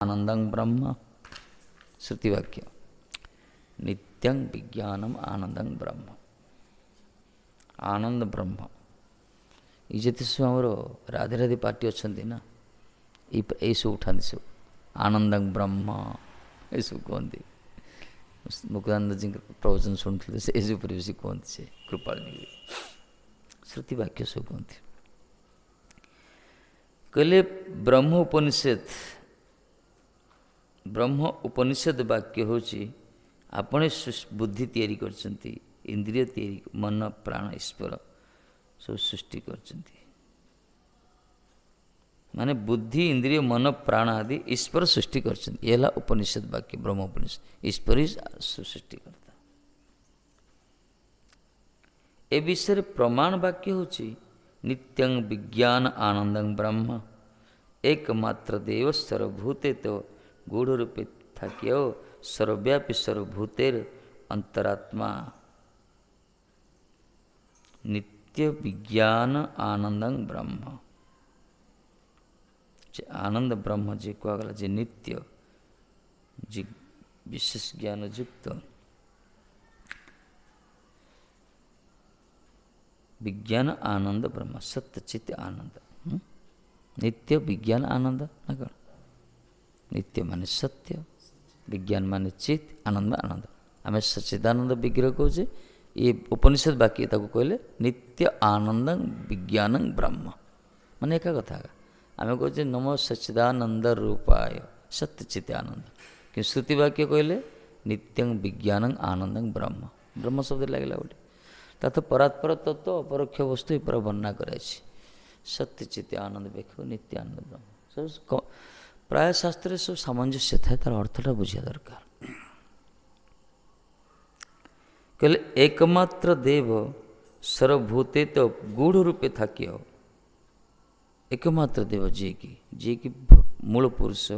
आनंदं ब्रह्म श्रुतिवाक्य नित्यं विज्ञानम आनंदं ब्रह्म आनंद ब्रह्म ये जिते सब आमर राधे राधे पार्टी अच्छा ना ये सब उठा सब आनंदं ब्रह्म ये सब कहते मुक्तानंद जी प्रवचन शुणुते से बेसी कहते से कृपाल श्रुतिवाक्य सब कहते कहले ब्रह्म उपनिषद वाक्य हूँ आपणे बुद्धि तैयारी करछंती इंद्रिय तैयारी मन प्राण ईश्वर सब सृष्टि करछंती माने बुद्धि इंद्रिय मन प्राण आदि ईश्वर सृष्टि करछंती ये उपनिषद वाक्य ब्रह्म उपनिषद ईश्वर ही सृष्टि करता ए विषय प्रमाण वाक्य हूँ नित्यं विज्ञान आनंदं ब्रह्म एकमात्र देव सर्वभूते तो गूढ़ रूपे थाक्यो सर्वव्यापी सर्वभूतेर अंतरात्मा नित्य विज्ञान आनंदं ब्रह्म जे आनंद ब्रह्म जे कहला जे नित्य जे विशेष ज्ञान युक्त विज्ञान आनंद ब्रह्म सत्य चित्त आनंद नित्य विज्ञान आनंद ना कौन नित्य माने सत्य विज्ञान माने चित्त आनंद आनंद आम सच्चिदानंद विग्रह कहे ये उपनिषद वाक्य ताको कहले नित्य आनंद विज्ञान ब्रह्म माने एक कथा आम कहे नमो सच्चिदानंद रूपाय सत्य चित्त आनंद कि श्रुति वाक्य कहले नित्यं विज्ञान आनंद ब्रह्म ब्रह्म शब्द लगला गोटे तो परात्पर तत्व अपरोक्ष वस्तु पर वर्णना कराई सत्य चित्त आनंद देख नित्य आनंद ब्रह्म सब प्राय शास्त्र सब सामंजस्य था तार अर्थटा बुझा दरकार कहले एकमात्र देव सर्वभूते तो गूढ़ रूपे थाक्य एकमात्र देव जी की मूल पुरुष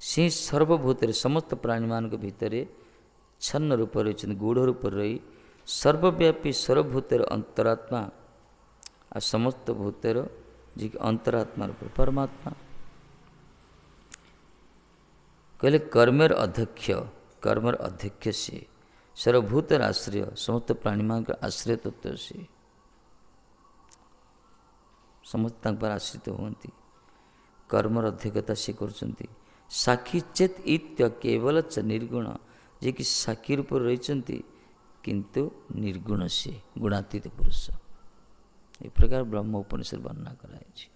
से सर्वभूत समस्त प्राणी मान भितर छन्न रूप रही गूढ़ रूप रही सर्वव्यापी सर्वभूतर अंतरात्मा आ समस्त भूतर जी अंतरात्मा रूप परमात्मा कहले कर्मेर अध्यक्ष से सर्वभूतर आश्रय समस्त प्राणी मान आश्रय तत्व से समस्त पर आश्रित होती कर्मर अध्यक्षता से करछंती साक्षी चेत इत्य केवल च निर्गुण जे कि साक्षी रूप रही किंतु निर्गुण से गुणातीत पुरुष ये प्रकार ब्रह्म उपनिषद वर्णना कराई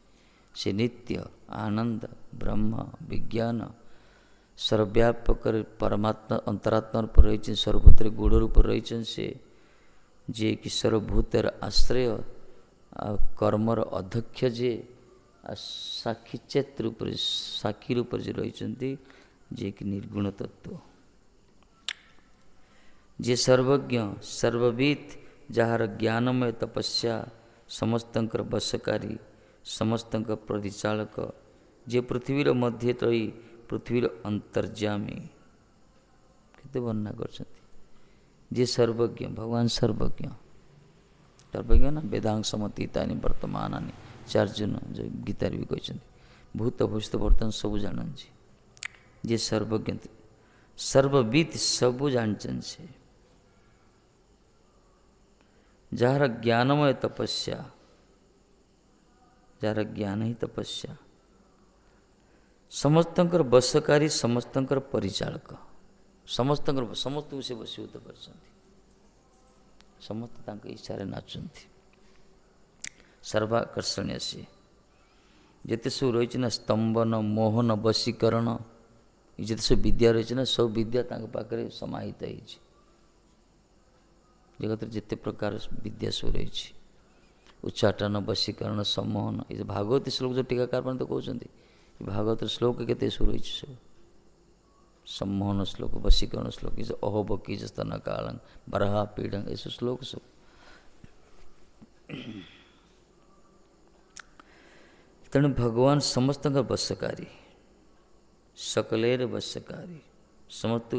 से नित्य आनंद ब्रह्म विज्ञान सर्वव्यापक परमात्मा अंतरात्मा रूप रही सर्वभूतर गूढ़ रूप रही से जे कि सर्वभूतर आश्रय कर्मर अध्यक्ष जे साक्षी चेत रूप साक्षी रूप जे रही जे कि निर्गुण तत्व जे सर्वज्ञ सर्वविद जार ज्ञानमय तपस्या समस्तंकर वशकारी समस्तंक प्रतिचालक जे पृथ्वीर मध्य रही पृथ्वीर अंतर्जामी केते वर्णना करछंती जे सर्वज्ञ भगवान सर्वज्ञ ना वेदांग समतीतानि वर्तमानानि चार्जुन जो गीतार भी कहते भूत भविष्य वर्तमान सब जानन जे सर्वज्ञ सर्वविद सब जानचन से जार ज्ञानमय तपस्या जार ज्ञान ही तपस्या समस्तंकर बसकारी समस्तंकर परिचालक समस्तंकर समस्त से बसीभूत कर समस्त इच्छा नाचुंती सर्वाकर्षणीय से जिते सब रही ना स्तंभन मोहन वशीकरण जिते सब विद्या रही ना सब विद्या पाखे समाहित हो जगत जिते प्रकार विद्या सब रही उच्चाटन वशीकरण सम्मोहन ये भागवत श्लोक जो टीकाकार मैंने तो कहते भागवत श्लोक के सब रही सब सम्मोहन श्लोक वशीकरण श्लोक ये अहोबकी स्तन कालं बरहा पीड़न ये श्लोक सब तेणु भगवान समस्त वशकारी सकलेर वशकारी समस्त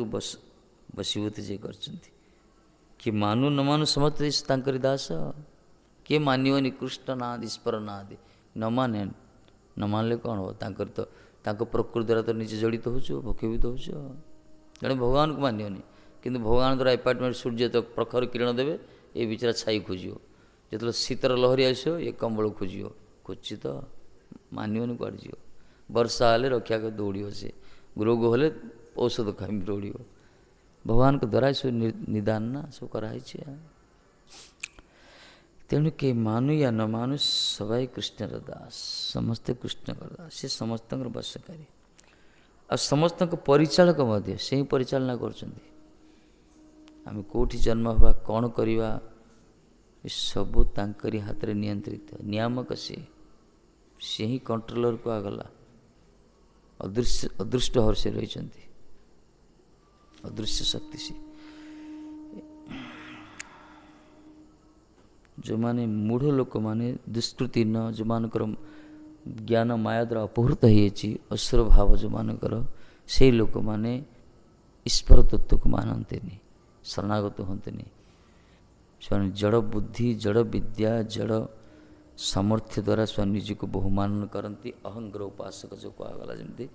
वशीभूत जे करछंती कि मानु न मानु समस्त तांकरी दास किए मानिवनी कृष्ण नाद ईश्वर नाद न माने न मानले कौन हो तांकर तो प्रकृति द्वारा तो निजे जड़ित हो भक्षीभूत हो जड़े भगवान को मानियोनी किंतु भगवान द्वारा अपार्टमेंट सूर्य तो प्रखर किरण देवे ये बिचारा छाई खोज जो शीतर लहरी आस ये कंबल खोज खोजी तो मानियोनी कड़ जी वर्षा हेल्ले रक्षा कर दौड़ सी रोग हेल्ले औषध खाई दौड़ भगवान को द्वारा सब निदान ना सब कराई तेणु के मानु या न मानु सबाई कृष्णर दास समस्ते कृष्ण दास से समस्त बसकारी आ समस्त परिचालक से ही परिचालना कर आम कौटी जन्म हवा कौन करवा सबू तांकरी हाथ में नियंत्रित नियामक सी ही कंट्रोलर को आगला अदृष्ट हर्षे रही अदृश्य शक्ति से जो माने मूढ़ लोक माने दुष्कृति न जो मानकर ज्ञान माया द्वारा अपहृत होती असुर भाव जो मानकर से लोक माने ईश्वर तत्व को मानते नहीं शरणागत होते नहीं से जड़ बुद्धि जड़ विद्या जड़ सामर्थ्य द्वारा स्व निज को बहुमान करती अहंग्र उपासक जो कहगला जमी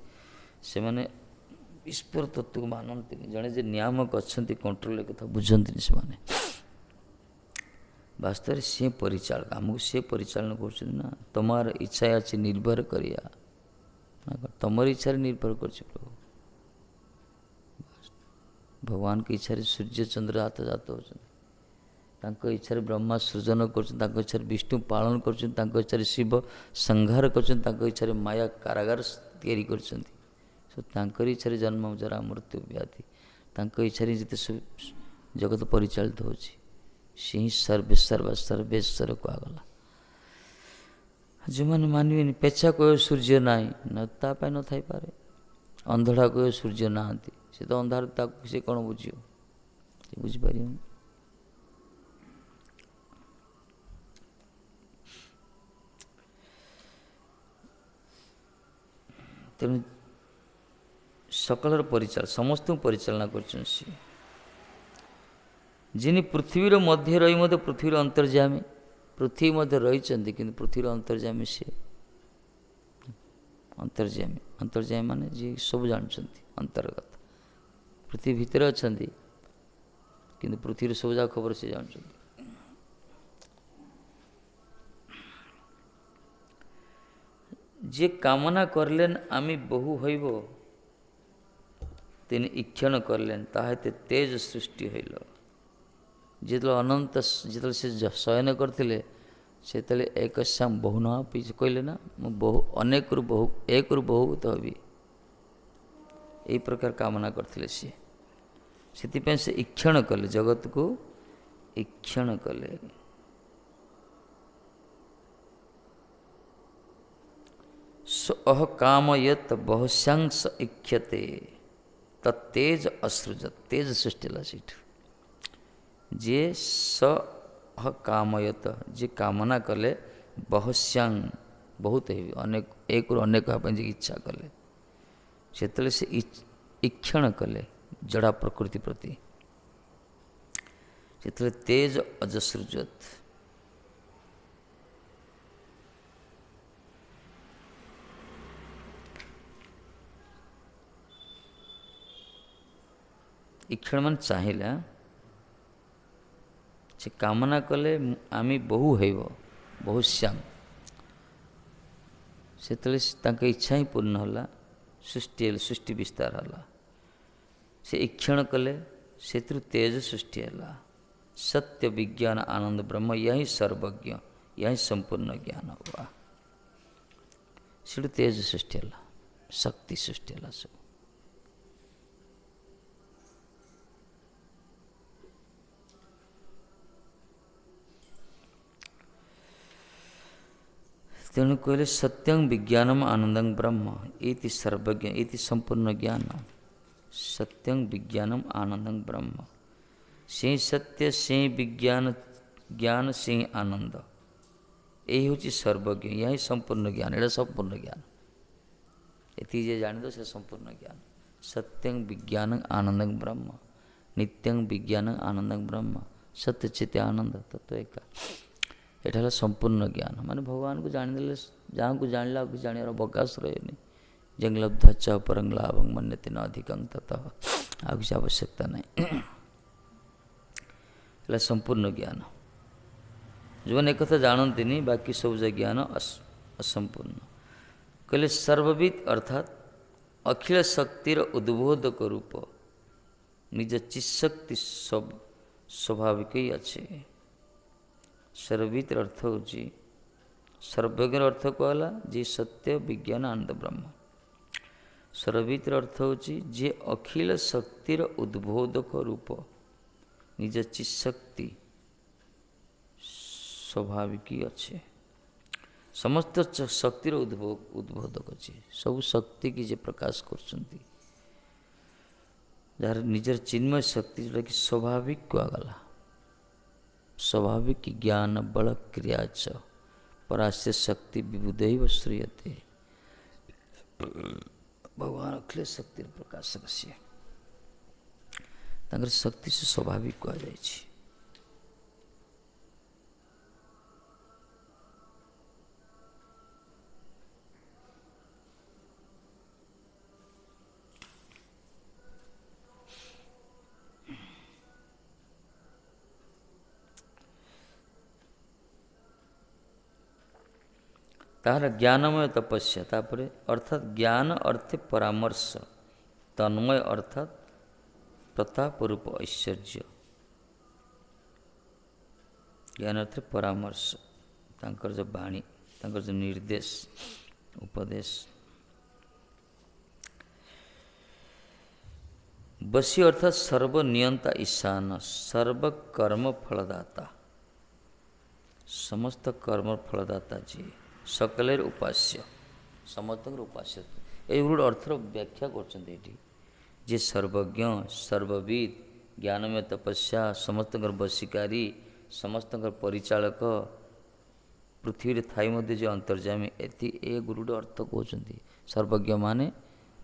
से माने ईश्वर तत्व को मानते जड़े जे नियामक अच्छा कंट्रोल कथा बुझती से वास्तव में सी परिचालक आमको सी परिचालन कर तुमार इच्छा अच्छी निर्भर करिया तुम इच्छा निर्भर कर प्रभु भगवान की इच्छा सूर्य चंद्र हाथ जात हो इच्छा ब्रह्मा सृजन कर इच्छा विष्णु पालन कर इच्छा शिव संहार कर इच्छा माया कारागार तैयारी कर इच्छा जन्म जरा मृत्यु व्याधि इच्छा जिते जगत परिचालित हो सी सर्वेश्वर सर्वेश्वर कहगला जो मैंने मानवे पेचा कह सूर्य ना न तापाई न थी पारे अंधड़ा कह सूर्य नहांती से तो अंधार से कौन बुझे बुझीपार तेणु सकलर परिचालन समस्त परिचालना कर जिनी पृथ्वीर मध्य रही पृथ्वीर अंतर्जामी पृथ्वी मध्य रही कि पृथ्वीर अंतर्जामी सी अंतर्जामी अंतर्जामी माने जी सब जानते अंतर्गत पृथ्वी भितर अच्छा कि पृथ्वीर सब जा खबर से जानते जे कामना करलेन आमी बहु हईब तीन इक्षण करलेन ताहाते तेज सृष्टि हईल जिते अनंत जिते से शयन करते से एक श्याम बहु न पीछे कहले ना मु बहु अनेक रु बहु एक रु बहुत हबी यही प्रकार कामना करते सी से इक्षण कले जगत को इक्षण कले अह कामयत बहुश्यांश इक्षते तेज असृजत तेज सृष्टिला सीठ जे स कामयत जे कामना कले बहुश्यांग बहुत है अनेक एक अनेक जी इच्छा कले से इक्षण कले जड़ा प्रकृति प्रति से तेज अजसृजत इक्षण मान चाहिला से कामना कले आमी बहु हईब बहुश्याम से इच्छा ही पूर्ण होला सृष्टि विस्तार होला से इक्षण कले से तेज सृष्टि है सत्य विज्ञान आनंद ब्रह्म यही सर्वज्ञ यही संपूर्ण ज्ञान हुआ से तेज सृष्टि है शक्ति सृष्टि है सब तेणु कहले सत्यं विज्ञानम आनंदं ब्रह्म इति सर्वज्ञ इति संपूर्ण ज्ञान सत्यं विज्ञानम आनंदं ब्रह्म से सत्य से विज्ञान ज्ञान से आनंद यही हूँ सर्वज्ञ यही संपूर्ण ज्ञान एटा संपूर्ण ज्ञान ये जे जान तो से संपूर्ण ज्ञान सत्यं विज्ञान आनंदं ब्रह्म नित्यं विज्ञान आनंदं ब्रह्म सत्य चित्त आनंद तत्व एक एटा संपूर्ण ज्ञान माने भगवान को जान जहाँ को जानला कि जानार अवकाश रहे जंग लब्धा च परंग लाभं मन्यते न अधिकं ततः। ଆଉ କିଛି ଆବଶ୍ୟକତା ନାହିଁ। ହେଲା ସମ୍ପୂର୍ଣ୍ଣ ଜ୍ଞାନ। ଯେଉଁମାନେ ଏକଥା ଜାଣନ୍ତିନି ବାକି ସବୁ ଜ୍ଞାନ ଅସମ୍ପୂର୍ଣ୍ଣ। କହିଲେ ସର୍ବବିଦ ଅର୍ଥାତ୍ ଅଖିଳ ଶକ୍ତିର ଉଦ୍ବୋଧକ ରୂପ ନିଜ ଚିଶକ୍ତି ସ୍ୱାଭାବିକ ହିଁ ଅଛି। ସର୍ବବିଦର ଅର୍ଥ ହେଉଛି ସର୍ବଜ୍ଞର ଅର୍ଥ କୁହାଗଲା ଯିଏ ସତ୍ୟ ବିଜ୍ଞାନ ଆନନ୍ଦ ବ୍ରହ୍ମ। ସର୍ବବିଦର ଅର୍ଥ ହେଉଛି ଯିଏ ଅଖିଳ ଶକ୍ତିର ଉଦ୍ବୋଧକ ରୂପ ନିଜ ଚିଶକ୍ତି ସ୍ୱାଭାବିକ ଅଛି। ସମସ୍ତ ଶକ୍ତିର ଉଦ୍ବୋଧକ ଅଛି। ସବୁ ଶକ୍ତିକି ଯେ ପ୍ରକାଶ କରୁଛନ୍ତି, ଯାହାର ନିଜର ଚିନ୍ମୟ ଶକ୍ତି ଯେଉଁଟାକି ସ୍ୱାଭାବିକ କୁହାଗଲା। ସ୍ୱାଭାବିକ ଜ୍ଞାନ ବଳ କ୍ରିୟା च ପରାସ୍ୟ ଶକ୍ତି ବିବୁଧୈବ ଶ୍ରୂୟତେ। ଭଗବାନ ଅଖିଳ ଶକ୍ତିର ପ୍ରକାଶକ ସିଏ। ତାଙ୍କର ଶକ୍ତି ସେ ସ୍ୱାଭାବିକ କୁହାଯାଇଛି। ତାହାର ଜ୍ଞାନମୟ ତପସ୍ୟା ତାପରେ ଅର୍ଥାତ୍ ଜ୍ଞାନ ଅର୍ଥେ ପରାମର୍ଶ, ତନ୍ମୟ ଅର୍ଥାତ୍ ପ୍ରତାପ ରୂପ ଐଶ୍ୱର୍ଯ୍ୟ। ଜ୍ଞାନ ଅର୍ଥେ ପରାମର୍ଶ, ତାଙ୍କର ଯେଉଁ ବାଣୀ, ତାଙ୍କର ଯେଉଁ ନିର୍ଦ୍ଦେଶ ଉପଦେଶ। ବସି ଅର୍ଥାତ୍ ସର୍ବନିୟନ୍ତା ଈଶାନ, ସର୍ବକର୍ମ ଫଳଦାତା। ସମସ୍ତ କର୍ମ ଫଳଦାତା ଯିଏ, ସକଲେର ଉପାସ୍ୟ, ସମସ୍ତଙ୍କର ଉପାସ୍ୟ। ଏଇ ଗୋଟେ ଅର୍ଥର ବ୍ୟାଖ୍ୟା କରୁଛନ୍ତି ଏଠି। ଯିଏ ସର୍ବଜ୍ଞ, ସର୍ବବିଦ, ଜ୍ଞାନମୟ ତପସ୍ୟା, ସମସ୍ତଙ୍କର ବଶୀକାରୀ, ସମସ୍ତଙ୍କର ପରିଚାଳକ, ପୃଥିବୀରେ ଥାଇ ମଧ୍ୟ ଯିଏ ଅନ୍ତର୍ଯାମୀ, ଏ ଗୁରୁଟେ ଅର୍ଥ କହୁଛନ୍ତି। ସର୍ବଜ୍ଞ ମାନେ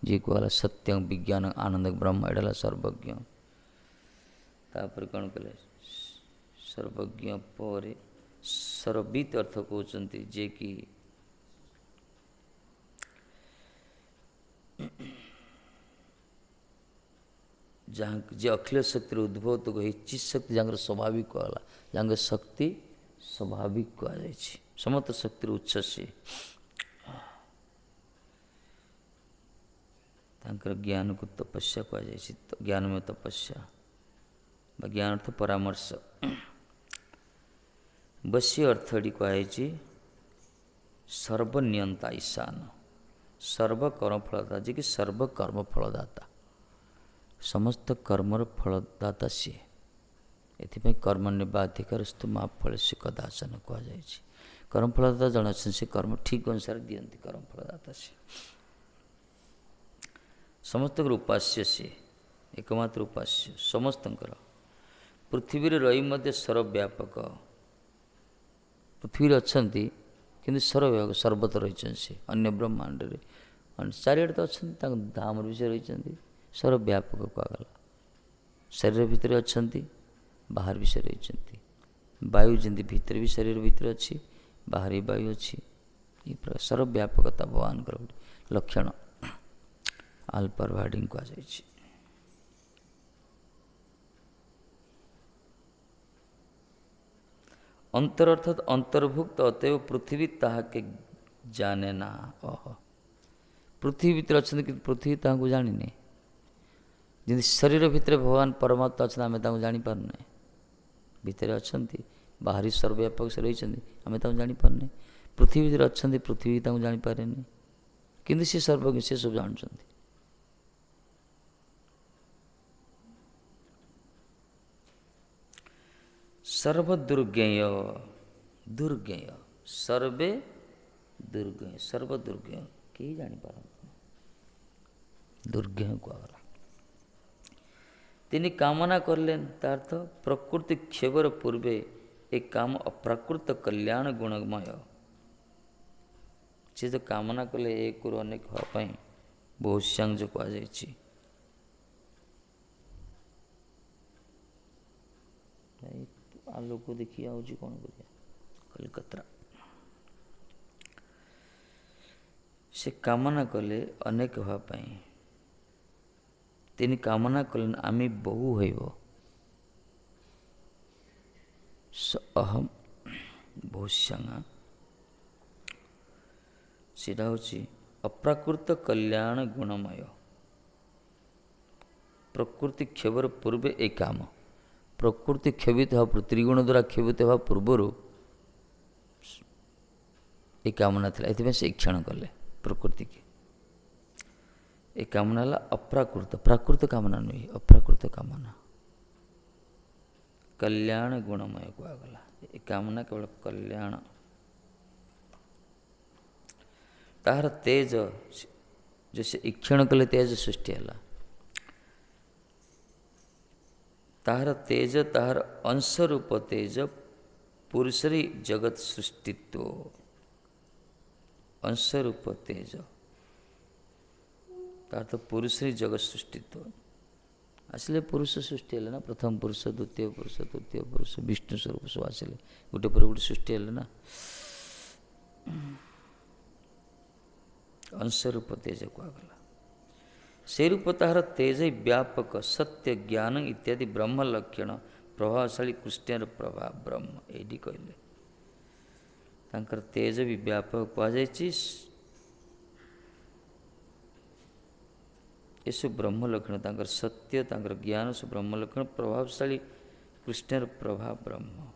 ଯିଏ କୁହାଗଲା ସତ୍ୟ ବିଜ୍ଞାନ ଆନନ୍ଦ ବ୍ରହ୍ମ, ଏଇଟା ହେଲା ସର୍ବଜ୍ଞ। ତାପରେ କ'ଣ କଲେ? ସର୍ବଜ୍ଞ ପରେ ସର୍ବବିତ ଅର୍ଥ କହୁଛନ୍ତି ଯିଏକି ଯେ ଅଖିଳ ଶକ୍ତିର ଉଦ୍ବୋଧକ ହେଇ ଚିଶକ୍ତି ଯାଙ୍କର ସ୍ୱାଭାବିକ କୁହାଗଲା, ଯାଙ୍କ ଶକ୍ତି ସ୍ୱାଭାବିକ କୁହାଯାଇଛି। ସମସ୍ତ ଶକ୍ତିର ଉତ୍ସ ସିଏ। ତାଙ୍କର ଜ୍ଞାନକୁ ତପସ୍ୟା କୁହାଯାଇଛି। ଜ୍ଞାନମୟ ତପସ୍ୟା ବା ଜ୍ଞାନ ଅର୍ଥ ପରାମର୍ଶ। ବଶ୍ୟ ଅର୍ଥ ଏଠି କୁହାଯାଇଛି ସର୍ବନିୟନ୍ତା ଈଶାନ, ସର୍ବକର୍ମ ଫଳଦାତା, ଯିଏକି ସର୍ବକର୍ମ ଫଳଦାତା, ସମସ୍ତ କର୍ମର ଫଳଦାତା ସିଏ। ଏଥିପାଇଁ କର୍ମ ନିର୍ବାଧିକାରସ୍ତୁ ମା ଫଳସ୍ୟ କଦାଚନ କୁହାଯାଇଛି। କର୍ମଫଳଦାତା ଜଣେ ଅଛନ୍ତି, ସେ କର୍ମ ଠିକ୍ ଅନୁସାରେ ଦିଅନ୍ତି। କର୍ମଫଳଦାତା ସିଏ। ସମସ୍ତଙ୍କର ଉପାସ୍ୟ ସିଏ, ଏକମାତ୍ର ଉପାସ୍ୟ ସମସ୍ତଙ୍କର। ପୃଥିବୀରେ ରହି ମଧ୍ୟ ସର୍ବବ୍ୟାପକ। ପୃଥିବୀରେ ଅଛନ୍ତି କିନ୍ତୁ ସର୍ବବ୍ୟାପକ, ସର୍ବତ୍ର ରହିଛନ୍ତି ସେ। ଅନ୍ୟ ବ୍ରହ୍ମାଣ୍ଡରେ ଚାରିଆଡ଼େ ତ ଅଛନ୍ତି, ତାଙ୍କ ଧାମର ବିଷୟରେ ରହିଛନ୍ତି। ସର୍ବବ୍ୟାପକ କୁହାଗଲା। ଶରୀର ଭିତରେ ଅଛନ୍ତି, ବାହାର ବିଷୟରେ ରହିଛନ୍ତି। ବାୟୁ ଯେମିତି ଭିତରେ ବି ଶରୀର ଭିତରେ ଅଛି, ବାହାରେ ବାୟୁ ଅଛି। ଏ ପ୍ରକାର ସର୍ବବ୍ୟାପକତା ଭଗବାନଙ୍କର ଗୋଟେ ଲକ୍ଷଣ। ଅଲ୍ ପରଭାଇଡିଂ କୁହାଯାଇଛି। ଅନ୍ତର ଅର୍ଥାତ୍ ଅନ୍ତର୍ଭୁକ୍ତ, ଅତଏବ ପୃଥିବୀ ତାହାକେ ଜାନେ ନା। ପୃଥିବୀ ଭିତରେ ଅଛନ୍ତି କିନ୍ତୁ ପୃଥିବୀ ତାହାକୁ ଜାଣିନି। ଯେମିତି ଶରୀର ଭିତରେ ଭଗବାନ ପରମାତ୍ମା ଅଛନ୍ତି, ଆମେ ତାଙ୍କୁ ଜାଣିପାରୁନେ। ଭିତରେ ଅଛନ୍ତି, ବାହାରି ସର୍ବବ୍ୟାପକ ସେ ରହିଛନ୍ତି, ଆମେ ତାଙ୍କୁ ଜାଣିପାରୁନେ। ପୃଥିବୀ ଭିତରେ ଅଛନ୍ତି, ପୃଥିବୀ ତାଙ୍କୁ ଜାଣିପାରେନି, କିନ୍ତୁ ସେ ସର୍ବଜ୍ଞ, ସେ ସବୁ ଜାଣୁଛନ୍ତି। ସର୍ବଦୁର୍ଜ୍ଞେୟ, ଦୁର୍ଜ୍ଞେୟ, ସର୍ବେ ଦୁର୍ଜ୍ଞେୟ, ସର୍ବଦୁର୍ଜ୍ଞେୟ, କେହି ଜାଣିପାରନ୍ତି। ଦୁର୍ଜ୍ଞେୟ କୁହାଗଲା। তিনি কামনা করলেন, তার অর্থ প্রকৃতি ক্ষেবর পূর্বে ଏ କାମ ଅପ୍ରାକୃତ କଲ୍ୟାଣ ଗୁଣମୟ। ସେ ଯେଉଁ କାମନା କଲେ ଏକରୁ ଅନେକ ହେବା ପାଇଁ ବହୁଶ୍ୟାଂ ଯେଉଁ କୁହାଯାଇଛି। ଆଲୋକ ଦେଖି ଆଉଛି, କ'ଣ କରିବା? କଲିକତା से कामना कले अनेक हवा पाई तिनी कामना कले आमी बहु होइब स अहम बहुश्यांगा सीधा होची अप्राकृत कल्याण गुणमय प्रकृति क्षयवर पूर्वे ए काम प्रकृति क्षयित हवा त्रिगुण द्वारा क्षयित हवा पूर्वर ये कामना था ये से इक्षण कले प्रकृति की ये कामना है अप्राकृत प्राकृत कामना नहीं अप्राकृत कामना कल्याण गुणमय कहगला ये कामना केवल कल्याण तार तेज जैसे इक्षण कले तेज सृष्टि है तार तेज तार अंश रूप तेज पुरुषरी जगत सृष्टित्व अंश रूप तेज तार तो पुरुषरी जगत सृष्टित्व आसले पुरुष सृष्टि है ना प्रथम पुरुष द्वितीय पुरुष तृतीय पुरुष विष्णु स्वरूप सब आसले गोटे पर गोटे सृष्टि है ना अंश रूप तेज कहगला से रूप तार तेज व्यापक सत्य ज्ञान इत्यादि ब्रह्म लक्षण प्रभावशाली कृष्णर प्रभाव ब्रह्म एडी कहले तांकर तेज भी व्यापक कहुई ये सब ब्रह्म लक्षण तांकर सत्य तांकर ज्ञान सब ब्रह्म लक्षण प्रभावशाली कृष्णर प्रभाव ब्रह्म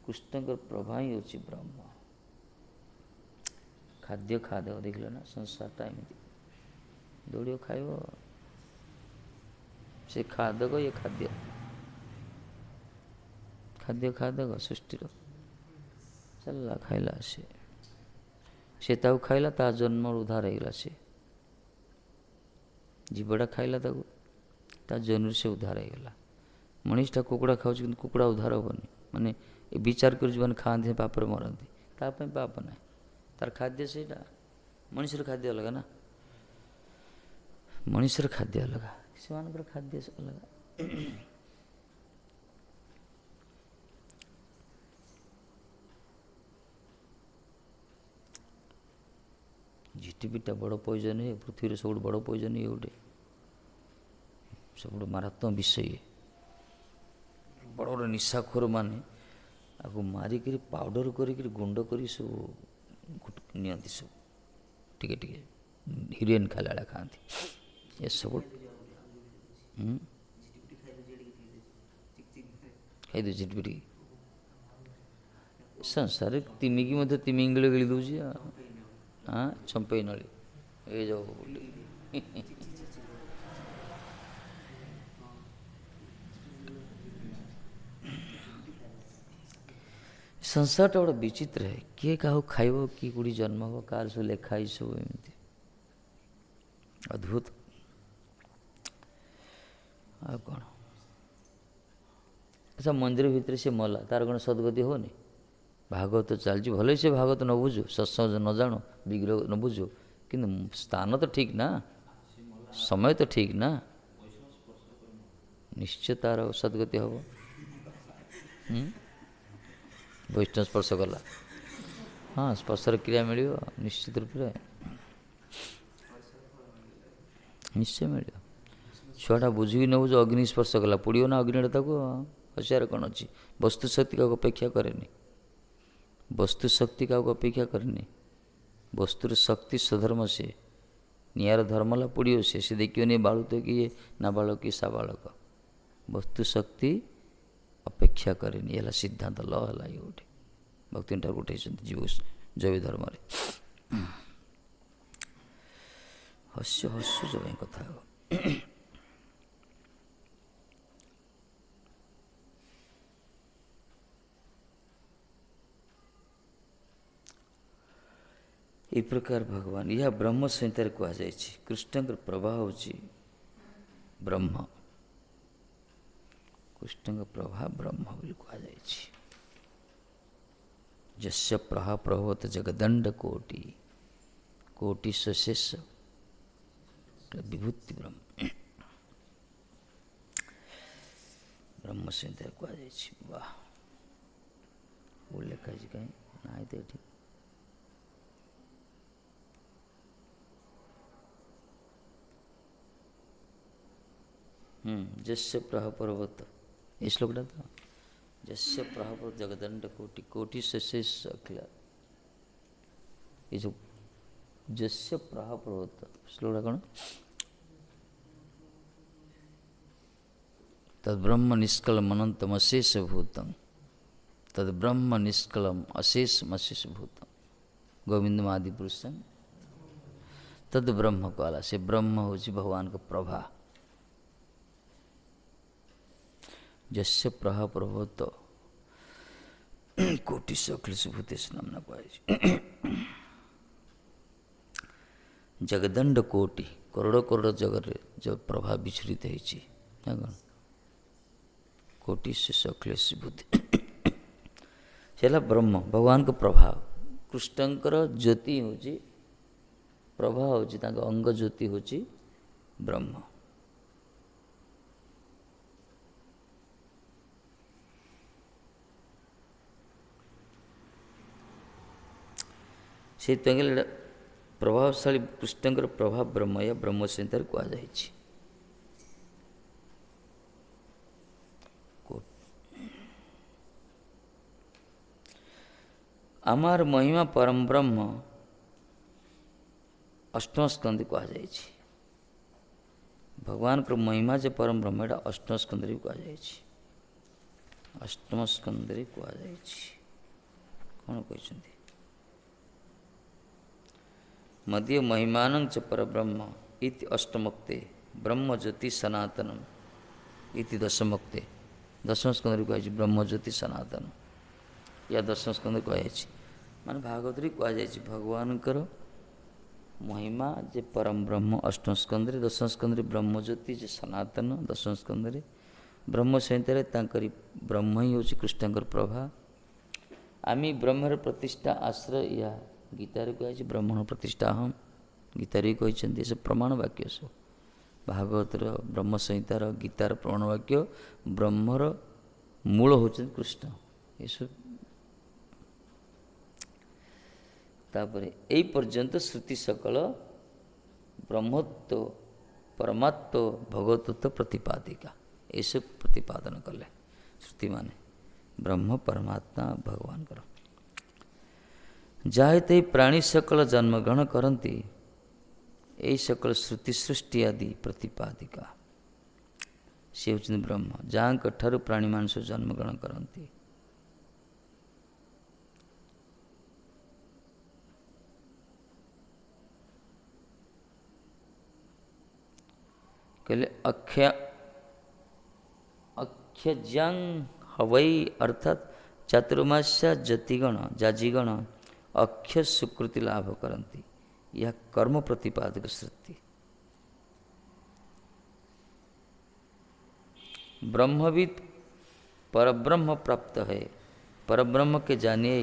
कृष्णकर प्रभा ही होची ब्रह्म खाद्य खाद्य देखल ना संसार टाइम दौड़ खाइब से खादक ये खाद्य खाद्य खादक सृष्टिर चलला खाइला से ताऊ खाइला ता जन्म उद्धार होगा से जीवटा खाइला ताऊ ता जन्म से उद्धार होगा मनीषटा कुकुड़ा खाऊ कि कुकुड़ा उद्धार हेनी माने विचार कर खाते पापर मरती ताप पाप ना तार खाद्य से मनुष्यर खाद्य अलग ना मनुष्यर खाद्य अलग से खाद्य अलग झिटिपिटा बड़ पॉइजन है पृथ्वी सब बड़ पॉइजन ये गोटे सब मारात्मक विषय बड़ बड़ निशाखोर माने आपको मारिक पाउडर कर गुंड कर सब नियंती सब टिके टिके हिरोइन खाला खाती ये सब खाई दे झिटपिटी संसार तिमिकी मत तिमिंगल गिली दूसरी हाँ चंपई नली ये जाओ बोली संसारटा बड़ा विचित्र है किए क्या खाइब कि कोड़ी जन्म हम कार सब लेखाई सब एमती अद्भुत आ कौन अच्छा मंदिर भितर से मला तार कौन सदगति होनी भागवत तो चलती भले से भागवत न बुझु सत्संग न जानो विग्रह न बुझु किंतु स्थान तो ठीक ना समय तो ठीक ना निश्चय तार सदगति हम वैष्णव स्पर्श कला हाँ स्पर्शर क्रिया मिल निश्चित रूप से निश्चय मिल छुआटा बुझी न बुझ अग्नि स्पर्श कला पड़ो ना अग्नि हसियार कौन अच्छी वस्तु शक्ति का अपेक्षा करेनि वस्तु शक्ति का अपेक्षा करेनि वस्तुर शक्ति स्वधर्म से नियार धर्मला पड़ो से देखियो नहीं बालुत कि ये ना बालक कि सा बालक वस्तु शक्ति अपेक्षा करेनि ये सिद्धांत ल है ये गोटे भक्ति ठाकुर उठे जीव जैव धर्म हस्य हस्यु जब कथा ये प्रकार भगवान यह ब्रह्म संहितार कहुई कृष्ण प्रभा हूँ ब्रह्म कृष्ण प्रभा ब्रह्म बोली कहुई जस्य प्रहा प्रभवत जगदंड कोटि कोटि सशेष विभूति ब्रह्म ब्रह्म संहितार कहुई वाह वो लेखा कहीं ना ठीक जस्य प्रह पर्वत ये श्लोकटा तो जस्य प्रह पर्वत जगदंड कोटि कोटि शेष अखिल ये जो जस्य प्रह पर्वत श्लोकटा कौन तद्ब्रह्म निष्कलम अनंतम अशेष भूतम तद्ब्रह्म निष्कलम अशेष अशेष भूतम गोविंद आदि पुरुषम तद ब्रह्म को आला से ब्रह्म हो भगवान का प्रभा जस्य प्रह पर्वत कोटि अखिलेश भूतेश नामना कह जगदंड कोटि करोड़ करोड़ जगत जो प्रभा विचरित है कोटि से अखिलेश भूति चला ब्रह्म भगवान का प्रभाव कृष्णंकर ज्योति हूँ प्रभा हूँ अंग ज्योति हूँ ब्रह्म से प्रभावशाली कृष्णंकर प्रभाव ब्रह्म या ब्रह्म संहितार कहुई आमार महिमा परम ब्रह्म अष्टम स्कंद कहुई भगवान को महिमा जो परम ब्रह्म एटा अष्टम स्कंद कहुई अष्टम स्कंद कहुई कौन कहते मध्य महिमान च परब्रह्म इति अष्टमक्ते ब्रह्म ज्योति सनातनम इति दशमक्ते दशम स्कंद कहुई ब्रह्म ज्योति सनातन या दशम स्कंद कहुई मान भागवत कहुई भगवान महिमा जे परम ब्रह्म अष्टम स्कंद दशम स्कंद ब्रह्म ज्योति जे सनातन दशम स्कंद ब्रह्म संहितार ब्रह्म ही हूँ कृष्णकर प्रभा आमी ब्रह्मर प्रतिष्ठा आश्रय या गीतार कहुई ब्रह्मण प्रतिष्ठा हम गीतार कहते सब प्रमाण वाक्य सब भागवतर ब्रह्म संहितार गीतार प्रमाण वाक्य ब्रह्मर मूल होचन कृष्ण ये सब तापर यही पर्यंत श्रुति सकल ब्रह्मत्व परमात्व भगवतत्व प्रतिपादिका ये सब प्रतिपादन कले श्रुति माने ब्रह्म परमात्मा भगवान कर जायते प्राणी सकल जन्म ग्रहण करती यही सकल श्रुति सृष्टि आदि प्रतिपादिका से होचंदी ब्रह्म जहाँ ठारू प्राणी मानस जन्म ग्रहण करती कहले अख्यज्ञ हवई अर्थात चातुर्मास्या जतिगण जाजीगण अख्य सुकृति लाभ करती यह कर्म प्रतिपादक श्रुति ब्रह्मविद परब्रह्म प्राप्त है परब्रह्म के जानिए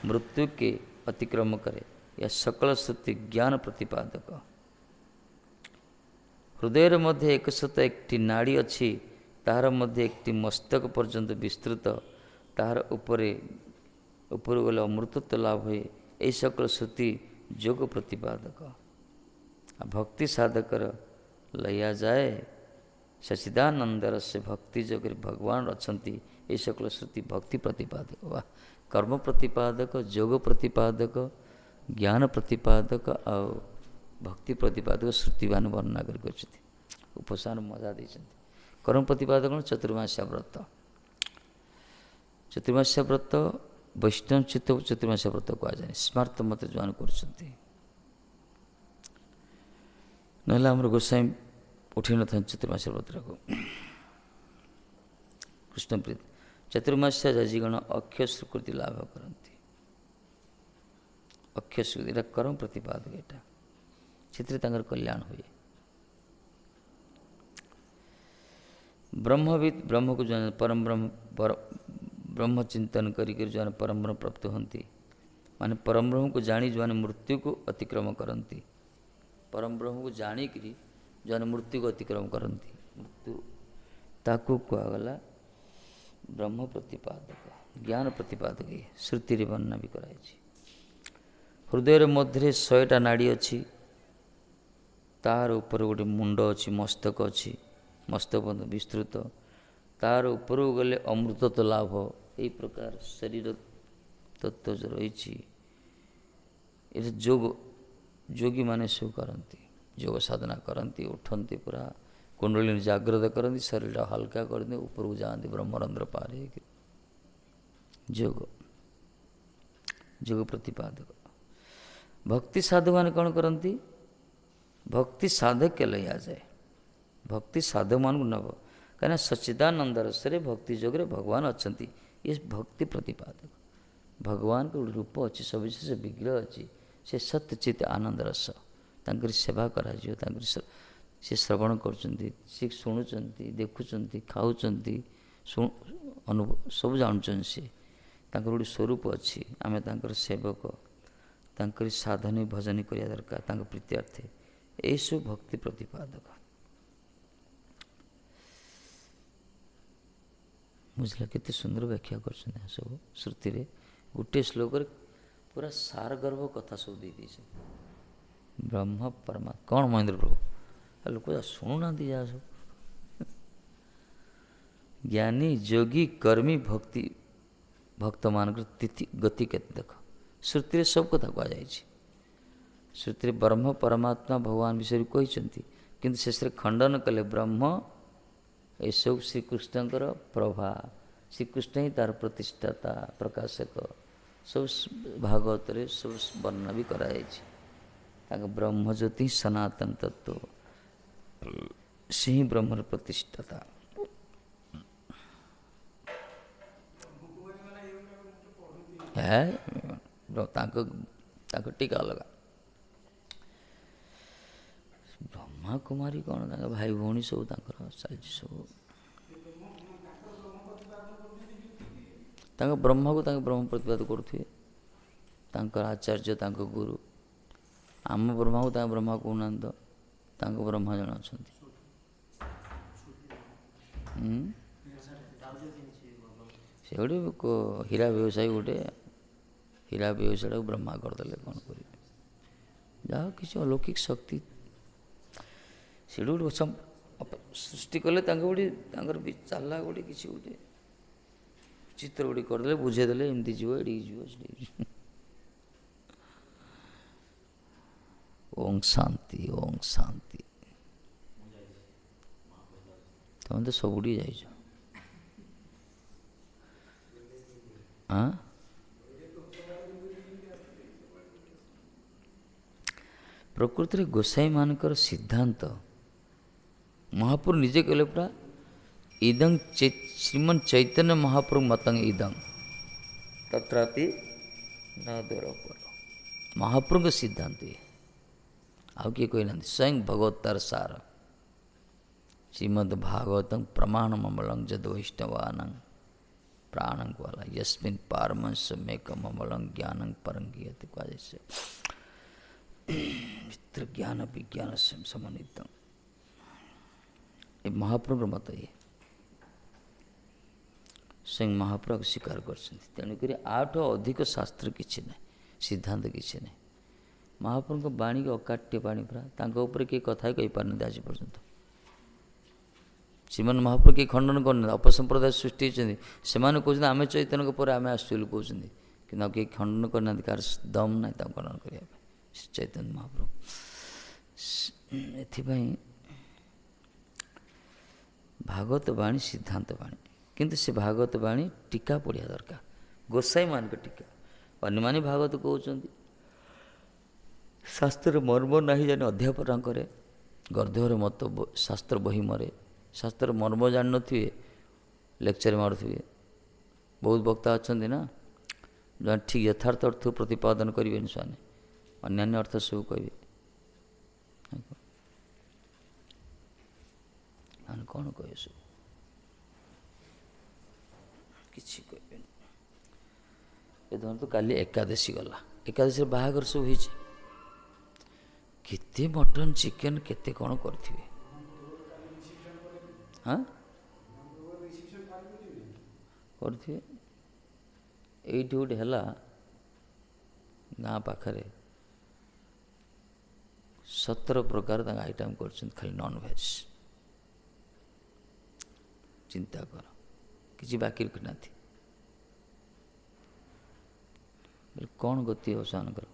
मृत्यु के अतिक्रम करे यह सकल श्रुति ज्ञान प्रतिपादक हृदय मध्य एकशत एक नाड़ी अच्छी तार मध्य एक मस्तक पर्यंत विस्तृत तार ऊपर गले अमृतत्व लाभ हुए यही सकल श्रुति योग प्रतिपादक भक्ति साधकर लया जाए सचिदानंदर से भक्ति जगह भगवान अच्छी ये सकल श्रुति भक्ति प्रतिपादक वा कर्म प्रतिपादक योग प्रतिपादक ज्ञान प्रतिपादक और भक्ति प्रतिपादक श्रुतिवान वर्णना करके उपसार मजा देते कर्म प्रतिपादक चतुर्मास्या व्रत चतुर्मास्या व्रत वैष्णव चित्त चतुर्मास्या व्रत कहुए स्मार्त मत जो कर गोसाई उठे न था चतुर्मास्या व्रत को कृष्णप्रीत चतुर्मास्या जाजीगण अक्षय सुकृति लाभ करती अक्षय सुकृति कर्म प्रतिपादक एटा से कल्याण हुए ब्रह्मविद ब्रह्म को जान परम ब्रह्म चिंतन करिकर जो परम ब्रह्म प्राप्त होती माने परम ब्रह्म को जानी जो मृत्यु को अतिक्रम करती परम ब्रह्म को जाणिक जो मृत्यु को अतिक्रम करती मृत्यु ताकू कहगला ब्रह्म प्रतिपादक ज्ञान प्रतिपादक श्रुति वर्णना भी कराई हृदय मध्य 100टा नाड़ी अच्छी तार ऊपर गोटे मुंड अच्छी मस्तक अच्छी ମସ୍ତକ ପର୍ଯ୍ୟନ୍ତ ବିସ୍ତୃତ, ତାର ଉପରକୁ ଗଲେ ଅମୃତତ୍ୱ ଲାଭ। ଏହି ପ୍ରକାର ଶରୀର ତତ୍ତ୍ୱ ଯେଉଁ ରହିଛି, ଏଠି ଯୋଗୀମାନେ ସବୁ କରନ୍ତି, ଯୋଗ ସାଧନା କରନ୍ତି, ଉଠନ୍ତି, ପୁରା କୁଣ୍ଡଳିନୀ ଜାଗ୍ରତ କରନ୍ତି, ଶରୀରଟା ହାଲକା କରନ୍ତି, ଉପରକୁ ଯାଆନ୍ତି ବ୍ରହ୍ମରନ୍ଧ୍ର ପାର ହେଇକି। ଯୋଗ ପ୍ରତିପାଦକ। ଭକ୍ତି ସାଧୁମାନେ କ'ଣ କରନ୍ତି? ଭକ୍ତି ସାଧକ ଲୟାଯାଏ, ଭକ୍ତି ସାଧୁମାନଙ୍କୁ ନେବ, କାହିଁକିନା ସଚ୍ଚିଦାନନ୍ଦ ରସରେ ଭକ୍ତି ଯୋଗରେ ଭଗବାନ ଅଛନ୍ତି। ଏ ଭକ୍ତି ପ୍ରତିପାଦକ। ଭଗବାନଙ୍କ ଗୋଟେ ରୂପ ଅଛି, ସବିଶେଷ ବିଗ୍ରହ ଅଛି, ସେ ସତ୍ଚିତ୍ ଆନନ୍ଦ ରସ। ତାଙ୍କରି ସେବା କରାଯିବ, ତାଙ୍କରି ସେ ଶ୍ରବଣ କରୁଛନ୍ତି, ସେ ଶୁଣୁଛନ୍ତି, ଦେଖୁଛନ୍ତି, ଖାଉଛନ୍ତି, ସବୁ ଜାଣୁଛନ୍ତି। ସେ ତାଙ୍କର ଗୋଟେ ସ୍ୱରୂପ ଅଛି, ଆମେ ତାଙ୍କର ସେବକ, ତାଙ୍କରି ସାଧନୀ ଭଜନୀ କରିବା ଦରକାର, ତାଙ୍କ ପ୍ରୀତ୍ୟାର୍ଥେ। ଏହିସବୁ ଭକ୍ତି ପ୍ରତିପାଦକ। ବୁଝିଲା? କେତେ ସୁନ୍ଦର ବ୍ୟାଖ୍ୟା କରୁଛନ୍ତି ସବୁ ଶ୍ରୁତିରେ। ଗୋଟିଏ ଶ୍ଲୋକରେ ପୁରା ସାରଗର୍ଭ କଥା ସବୁ ଦେଇଦେଇଛନ୍ତି। ବ୍ରହ୍ମ ପରମାତ୍ମା କ'ଣ ମହେନ୍ଦ୍ର ପ୍ରଭୁ? ଲୋକ ଶୁଣୁନାହାନ୍ତି ଯାହା ସବୁ। ଜ୍ଞାନୀ ଯୋଗୀ କର୍ମୀ ଭକ୍ତି ଭକ୍ତମାନଙ୍କର ତିଥି ଗତି କେତେ ଦେଖ। ଶ୍ରୁତିରେ ସବୁ କଥା କୁହାଯାଇଛି। ଶ୍ରୁତିରେ ବ୍ରହ୍ମ ପରମାତ୍ମା ଭଗବାନ ବିଷୟରେ କହିଛନ୍ତି, କିନ୍ତୁ ଶେଷରେ ଖଣ୍ଡନ କଲେ ବ୍ରହ୍ମ ଏସବୁ ଶ୍ରୀକୃଷ୍ଣଙ୍କର ପ୍ରଭା, ଶ୍ରୀକୃଷ୍ଣ ହିଁ ତା'ର ପ୍ରତିଷ୍ଠାତା ପ୍ରକାଶକ। ସବୁ ଭାଗବତରେ ସବୁ ବର୍ଣ୍ଣନା ବି କରାଯାଇଛି। ତାଙ୍କ ବ୍ରହ୍ମଜ୍ୟୋତି ସନାତନ ତତ୍ତ୍ୱ, ସେ ହିଁ ବ୍ରହ୍ମର ପ୍ରତିଷ୍ଠାତା। ତାଙ୍କ ଟୀକା ଅଲଗା। ବ୍ରହ୍ମା କୁମାରୀ କ'ଣ ତାଙ୍କ ଭାଇ ଭଉଣୀ ସବୁ ତାଙ୍କର ଚାଲିଛି ସବୁ। ତାଙ୍କ ବ୍ରହ୍ମାକୁ ତାଙ୍କ ବ୍ରହ୍ମ ପ୍ରତିପାଦ କରୁଥିବେ, ତାଙ୍କର ଆଚାର୍ଯ୍ୟ, ତାଙ୍କ ଗୁରୁ। ଆମ ବ୍ରହ୍ମାକୁ ତାଙ୍କ ବ୍ରହ୍ମା କହୁନାହାନ୍ତି ତ, ତାଙ୍କ ବ୍ରହ୍ମା ଜଣେ ଅଛନ୍ତି। ସେ ଗୋଟେ ହୀରା ବ୍ୟବସାୟୀ, ଗୋଟେ ହୀରା ବ୍ୟବସାୟୀଟାକୁ ବ୍ରହ୍ମା କରିଦେଲେ, କ'ଣ କରିବେ? ଯାହା କିଛି ଅଲୌକିକ ଶକ୍ତି ସେଠୁ ଗୋଟେ ସୃଷ୍ଟି କଲେ, ତାଙ୍କ ଗୋଟେ ତାଙ୍କର ବି ଚାଲିଲା ଗୋଟେ କିଛି ଗୋଟେ ଚିତ୍ର ଗୋଟେ କରିଦେଲେ, ବୁଝେଇଦେଲେ, ଏମିତି ଯିବ, ଏଠିକି ଯିବ, ସେଠିକି ଯିବ। ଓଂ ଶାନ୍ତି, ଓଂ ଶାନ୍ତି। ତମେ ତ ସବୁଠି ଯାଇଛ। ପ୍ରକୃତିରେ ଗୋସାଇମାନଙ୍କର ସିଦ୍ଧାନ୍ତ ମହାପ୍ରଭୁ ନିଜେ କହିଲେ ପୁରା, ଇଦଂ ଶ୍ରୀମନ୍ ଚୈତନ୍ୟ ମହାପ୍ରଭୁ ମତଂ ଇଦଂ ତତ୍ରାପି ନ ଦୂରପର। ମହାପ୍ରଭୁଙ୍କ ସିଦ୍ଧାନ୍ତ ଇଏ, ଆଉ କିଏ କହିନାହାନ୍ତି। ସ୍ୱୟଂ ଭଗବତାର ସାର ଶ୍ରୀମଦ୍ ଭାଗବତଂ ପ୍ରମାଣ ମମଳଂ ଯଦ ବୈଷ୍ଣବାନଂ ପ୍ରାଣଂ ବାଲା ୟସ୍ମିନ୍ ପାରମଂଶ ମେକ ମମଳଂ ଜ୍ଞାନଂ ପରଙ୍ଗିୟତି କୁହାଯାଇଛି। ମିତ୍ର ଜ୍ଞାନ ବିଜ୍ଞାନ ସମନ୍ୱିତ, ଏ ମହାପ୍ରଭୁଙ୍କ ମତ ଇଏ। ସ୍ୱୟଂ ମହାପ୍ରଭୁ ସ୍ୱୀକାର କରିଛନ୍ତି। ତେଣୁକରି ଆଠୁ ଅଧିକ ଶାସ୍ତ୍ର କିଛି ନାହିଁ, ସିଦ୍ଧାନ୍ତ କିଛି ନାହିଁ। ମହାପ୍ରଭୁଙ୍କ ବାଣୀକି ଅକାଟ୍ୟ ବାଣୀ ପୁରା, ତାଙ୍କ ଉପରେ କେହି କଥା କହିପାରୁନାହାନ୍ତି ଆଜି ପର୍ଯ୍ୟନ୍ତ। ଶ୍ରୀମାନ ମହାପ୍ରଭୁ କେହି ଖଣ୍ଡନ କରୁନାହାନ୍ତି। ଅପସମ୍ପ୍ରଦାୟ ସୃଷ୍ଟି ହେଇଛନ୍ତି, ସେମାନେ କହୁଛନ୍ତି ଆମେ ଚୈତନ୍ୟଙ୍କ ପରେ ଆମେ ଆସୁଛୁ ବୋଲି କହୁଛନ୍ତି, କିନ୍ତୁ ଆଉ କେହି ଖଣ୍ଡନ କରିନାହାନ୍ତି। କାହାର ଦମ୍ ନାହିଁ ତାଙ୍କୁ ଖଣ୍ଡନ କରିବା ପାଇଁ, ଚୈତନ୍ୟ ମହାପ୍ରଭୁ। ଏଥିପାଇଁ ଭାଗବତ ବାଣୀ ସିଦ୍ଧାନ୍ତ ବାଣୀ, କିନ୍ତୁ ସେ ଭାଗବତ ବାଣୀ ଟୀକା ପଢ଼ିବା ଦରକାର, ଗୋସାଇମାନଙ୍କ ଟୀକା। ଅନ୍ୟମାନେ ଭାଗବତ କହୁଛନ୍ତି, ଶାସ୍ତ୍ରରେ ମର୍ମ ନାହିଁ ଜାଣି ଅଧ୍ୟାପନା କରେ, ଗର୍ଦ୍ଧର ମତ ଶାସ୍ତ୍ର ବହି ମରେ। ଶାସ୍ତ୍ର ମର୍ମ ଜାଣିନଥିବେ, ଲେକ୍ଚର ମାରୁଥିବେ। ବହୁତ ବକ୍ତା ଅଛନ୍ତି ନା, ଜଣେ ଠିକ୍ ଯଥାର୍ଥ ଅର୍ଥ ପ୍ରତିପାଦନ କରିବେନି, ସେମାନେ ଅନ୍ୟାନ୍ୟ ଅର୍ଥ ସବୁ କହିବେ। ମାନେ କ'ଣ କହିବେ ସବୁ, କିଛି କହିବେନି। ଏ ଧରନ୍ତୁ କାଲି ଏକାଦଶୀ ଗଲା, ଏକାଦଶୀରେ ବାହାଘର ସବୁ ହେଇଛି, କେତେ ମଟନ୍ ଚିକେନ୍ କେତେ କ'ଣ କରିଥିବେ। କରିଥିବେ। ଏଇଠି ଗୋଟେ ହେଲା ଗାଁ ପାଖରେ, 17 ପ୍ରକାର ତାଙ୍କ ଆଇଟମ୍ କରୁଛନ୍ତି, ଖାଲି ନନ୍ଭେଜ୍। ଚିନ୍ତା କର, କିଛି ବାକି ରଖିନାହାନ୍ତି। କ'ଣ ଗତି ହେବ ସେମାନଙ୍କର?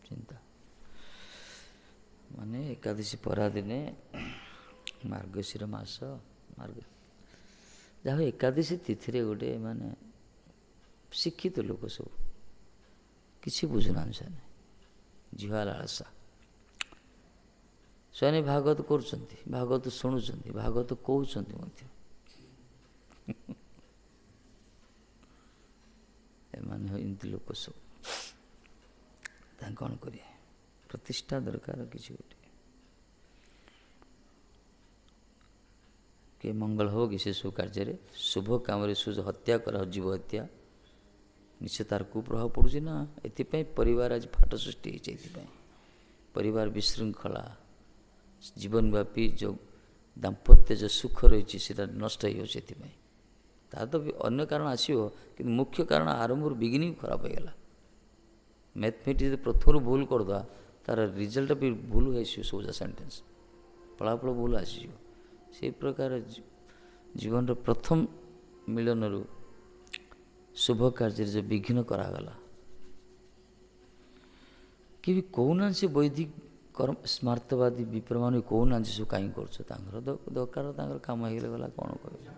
ଚିନ୍ତା। ମାନେ ଏକାଦଶୀ ପରାଦିନେ ମାର୍ଗଶିର ମାସ, ଯାହା ଏକାଦଶୀ ତିଥିରେ ଗୋଟେ ମାନେ ଶିକ୍ଷିତ ଲୋକ ସବୁ କିଛି ବୁଝୁନାହାନ୍ତି, ସେମାନେ ଝିଅ ଲାଳସା। ସେମାନେ ଭାଗବତ କରୁଛନ୍ତି, ଭାଗବତ ଶୁଣୁଛନ୍ତି, ଭାଗବତ କହୁଛନ୍ତି ମଧ୍ୟ। ଏମାନେ ଏମିତି ଲୋକ ସବୁ, ତାଙ୍କୁ କ'ଣ କରିବେ? ପ୍ରତିଷ୍ଠା ଦରକାର କିଛି ଗୋଟେ। କିଏ ମଙ୍ଗଳ ହେବ କି ସେସବୁ କାର୍ଯ୍ୟରେ? ଶୁଭ କାମରେ ହତ୍ୟା କରା, ଜୀବ ହତ୍ୟା, ନିଶ୍ଚୟ ତାର କୁପ୍ରଭାବ ପଡ଼ୁଛି ନା। ଏଥିପାଇଁ ପରିବାର ଆଜି ଫାଟ ସୃଷ୍ଟି ହେଇଛି। ଏଥିପାଇଁ ପରିବାର ବିଶୃଙ୍ଖଳା, ଜୀବନବ୍ୟାପୀ ଯେଉଁ ଦାମ୍ପତ୍ୟ ଯେଉଁ ସୁଖ ରହିଛି ସେଇଟା ନଷ୍ଟ ହେଇଯାଉଛି। ସେଥିପାଇଁ ତାର ତ ଅନ୍ୟ କାରଣ ଆସିବ, କିନ୍ତୁ ମୁଖ୍ୟ କାରଣ ଆରମ୍ଭରୁ ବିଗିନିଂ ଖରାପ ହେଇଗଲା। ମ୍ୟାଥମେଟିକ୍ସ ଯଦି ପ୍ରଥମରୁ ଭୁଲ କରିଦେବା, ତାର ରିଜଲ୍ଟ ବି ଭୁଲ ଆସିବ। ସବୁ ସେଣ୍ଟେନ୍ସ ଫଳାଫଳ ଭୁଲ ଆସିଯିବ। ସେଇ ପ୍ରକାର ଜୀବନର ପ୍ରଥମ ମିଳନରୁ ଶୁଭ କାର୍ଯ୍ୟରେ ଯେଉଁ ବିଘ୍ନ କରାଗଲା, କିଏ ବି କହୁନାହାନ୍ତି। ସେ ବୈଦିକ କର୍ମ ସ୍ମାର୍ତବାଦୀ ବିପ୍ରମାନେ କହୁନାହାନ୍ତି ସବୁ କାହିଁକି କରୁଛ? ତାଙ୍କର ଦରକାର, ତାଙ୍କର କାମ ହେଇଗଲେ ଗଲା, କ'ଣ କହିବେ?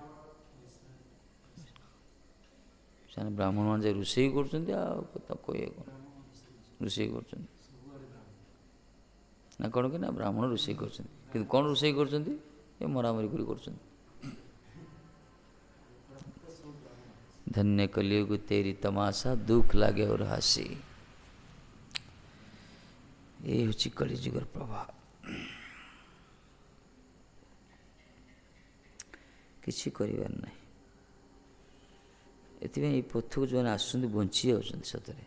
ସେମାନେ ବ୍ରାହ୍ମଣମାନେ ଯେ ରୋଷେଇ କରୁଛନ୍ତି, ଆଉ କହିବେ କ'ଣ? ରୋଷେଇ କରୁଛନ୍ତି ନା କ'ଣ କି? ନା ବ୍ରାହ୍ମଣ ରୋଷେଇ କରୁଛନ୍ତି, କିନ୍ତୁ କ'ଣ ରୋଷେଇ କରୁଛନ୍ତି? ଏ ମରାମରି କରି କରୁଛନ୍ତି। ଧନ୍ୟ କଲିयुଗ ତେରି ତମାଶା, ଦୁଃଖ ଲାଗେ और ହାସି। এই ହେଉଛି କଳିଯୁଗର ପ୍ରଭାବ। କିଛି କରିବାର ନାହିଁ। ଏଥିପାଇଁ ଏଇ ପଥକୁ ଯେଉଁମାନେ ଆସୁଛନ୍ତି ବଞ୍ଚି ଯାଉଛନ୍ତି ସତରେ,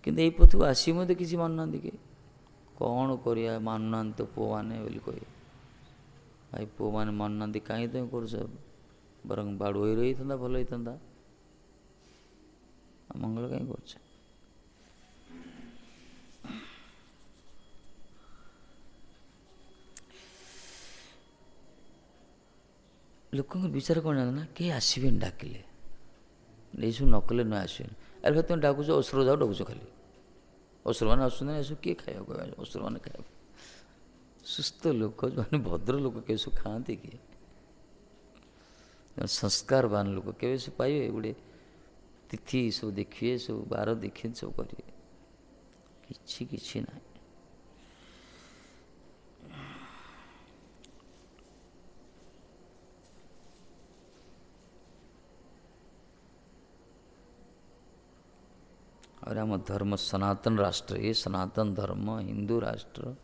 କିନ୍ତୁ ଏଇ ପଥକୁ ଆସିକି ମଧ୍ୟ କିଛି ମାନୁନାହାନ୍ତି। କି କ'ଣ କରିବା? ମାନୁନାହାନ୍ତି ତ ପୁଅମାନେ ବୋଲି କହିବେ। ଭାଇ ପୁଅମାନେ ମାନୁନାହାନ୍ତି, କାହିଁକି ତୁମେ କରୁଛ? ବରଂ ବାଡ଼ୁଇ ରହିଥାନ୍ତା, ଭଲ ହେଇଥାନ୍ତା। ମଙ୍ଗଳ କାହିଁ କରୁଛ? ଲୋକଙ୍କ ବିଚାର କ'ଣ ଜାଣ ନା? କେହି ଆସିବେନି ଡାକିଲେ, ଏଇସବୁ ନ କଲେ ନ ଆସିବେନି। ଆରେ ଭାଇ ତୁମେ ଡାକୁଛ, ଅସୁର ଯାଉ ଡାକୁଛ ଖାଲି। ଅସୁରମାନେ ଆସୁଛନ୍ତି, ଏସବୁ କିଏ ଖାଇବାକୁ? ଅସୁରମାନେ ଖାଇବାକୁ। ସୁସ୍ଥ ଲୋକ, ଯେଉଁମାନେ ଭଦ୍ର ଲୋକ କେବେ ସବୁ ଖାଆନ୍ତି କି? ସଂସ୍କାରବାନ ଲୋକ କେବେ ସବୁ ପାଇବେ? ଗୋଟେ ତିଥି ସବୁ ଦେଖିବେ, ସବୁ ବାର ଦେଖିବେ, ସବୁ କରିବେ। କିଛି ନାହିଁ। और आम धर्म सनातन राष्ट्र, ये सनातन धर्म हिंदू राष्ट्र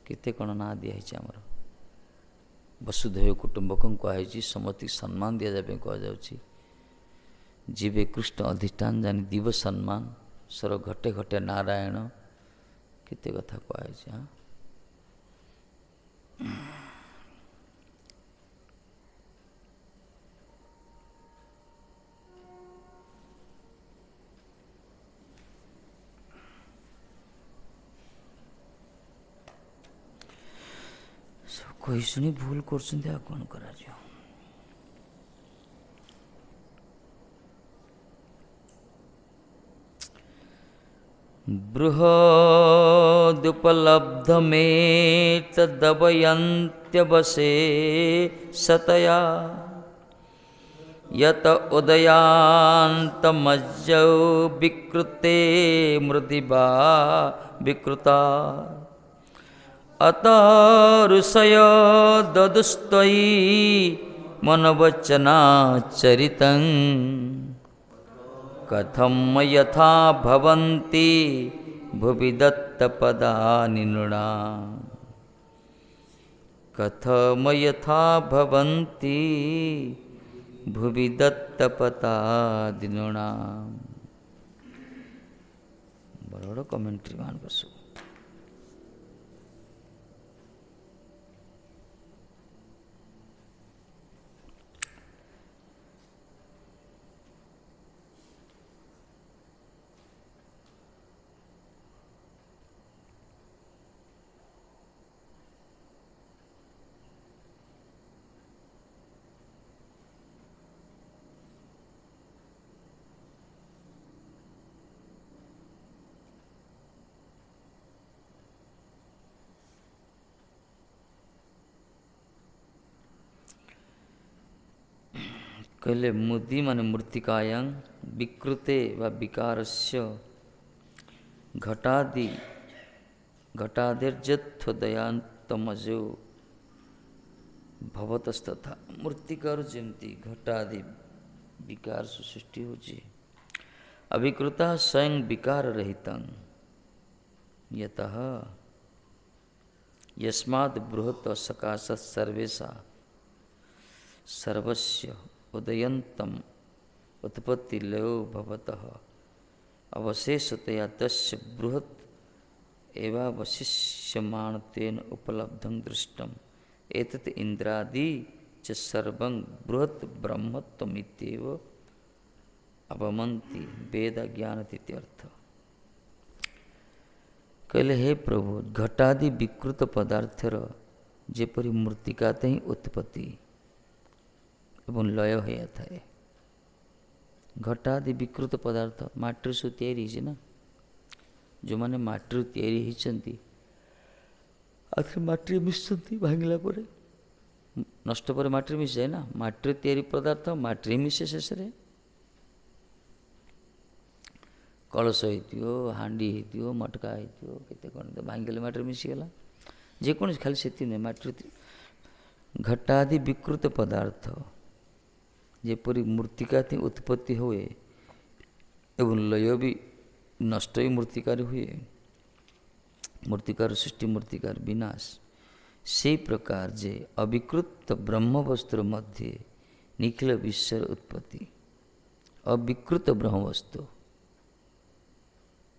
केते कण ना दिखाई आमर। वसुधैव कुटुंबकं कहुई, समति सम्मान दि जाए कहुच्छी। जीवे कृष्ण अधिष्ठान जानी दिव सम्मान, स्वर घटे घटे नारायण, केते कथा कहुई। हाँ, कही शुणी भूल कर कौन कर। बृहदुपलब्धमेतदवयन्त्यवसे सतया यत उदयान्तमज्जौ विकृते मृदिवा विकृता अत ऋषय ददुस्तयी मनवचनाचरितं कथम यथा भवन्ति भुवि दत्तपदानि नृणाम्। कथम यथा भवन्ति भुवि दत्तपदानि नृणाम्। बड़ बड़ कमेंट्री मान बसु। कहले मुदी माने मूर्तिकायां विकृते व विकारस्य घटादि घटादिर्जत्वदयांतमजो भवतस्तथा मूर्तिकार जमती घटादि विकार सृष्टि होची अविकृता स्वयं विकार रहितं यतः यस्माद् बृहत् सकाशः सर्वेशा सर्वस्य उदयन्तम् उत्पत्ति लयो भवतः अवशेषतया तस्य बृहत् एवावशिष्यमाणत्वेन उपलब्धं दृष्टम् एतत् इंद्रादि च सर्वं बृहत् ब्रह्मत्वमित्येव अवमन्ति वेद ज्ञानतीत्यर्थ। कहले हे प्रभु घटादि विकृत पदार्थर जेपरि मूर्तिकाते ही उत्पत्ति एवं लय होया थाए। घटादि विकृत पदार्थ माटी सु तैयारी है ना, जो माने माटी तैयारी होती आखिर माटी मिशुंती भांगला परे नष्ट पर माटी मिस जाए ना, माटी तैयारी पदार्थ माटी मिसे शेष रे कलश हो हांडी हो मटका हो केते कौन भांगले माटी मिसीगला जेको खाली से माटी घटादि विकृत पदार्थ जेपरी मूर्तिका उत्पत्ति हुए एवं लय भी नष्ट ही मूर्तिकार हुए, मूर्तिकार सृष्टि मूर्तिकार विनाश से प्रकार जे अविकृत ब्रह्म वस्तु मध्य निखिल विश्व उत्पत्ति। अविकृत ब्रह्म वस्तु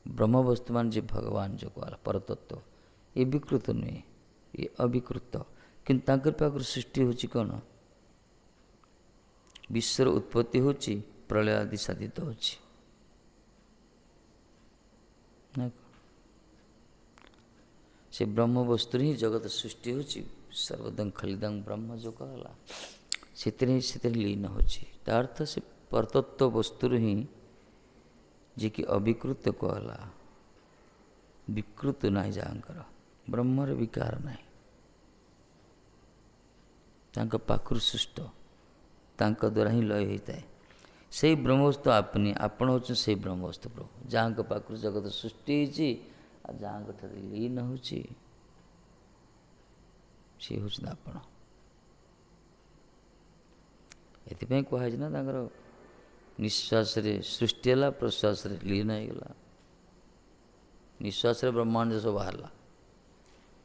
ब्रह्म वस्तु मान जे भगवान जो कहला परतत्व ये विकृत नुहे, ये अविकृत किंतु पाखर सृष्टि होची कौन विश्वर उत्पत्ति होची प्रलय आदि साधित होची से ब्रह्म वस्तु ही जगत सृष्टि होची सर्वदं खलिदं ब्रह्म जो कहला से लीन होची अर्थ से परतत्व वस्तु ही जे कि अविकृत कहला विकृत नहीं जाकर ब्रह्मर विकार नहीं तांका पाखुर सृष्ट तांका द्वारा ही लय होता है से ब्रह्मवस्तु आपनी आपण होचन से ब्रह्मवस्तु प्रभु जहाँ पाखुर जगत सृष्टि होची आ जहाँ लीन होची से होचन आपण एथिपई कहा ना तांकर निश्वास रे सृष्टि है प्रश्वास रे लीन हो गला निश्वास रे ब्रह्मांड सब बाहरला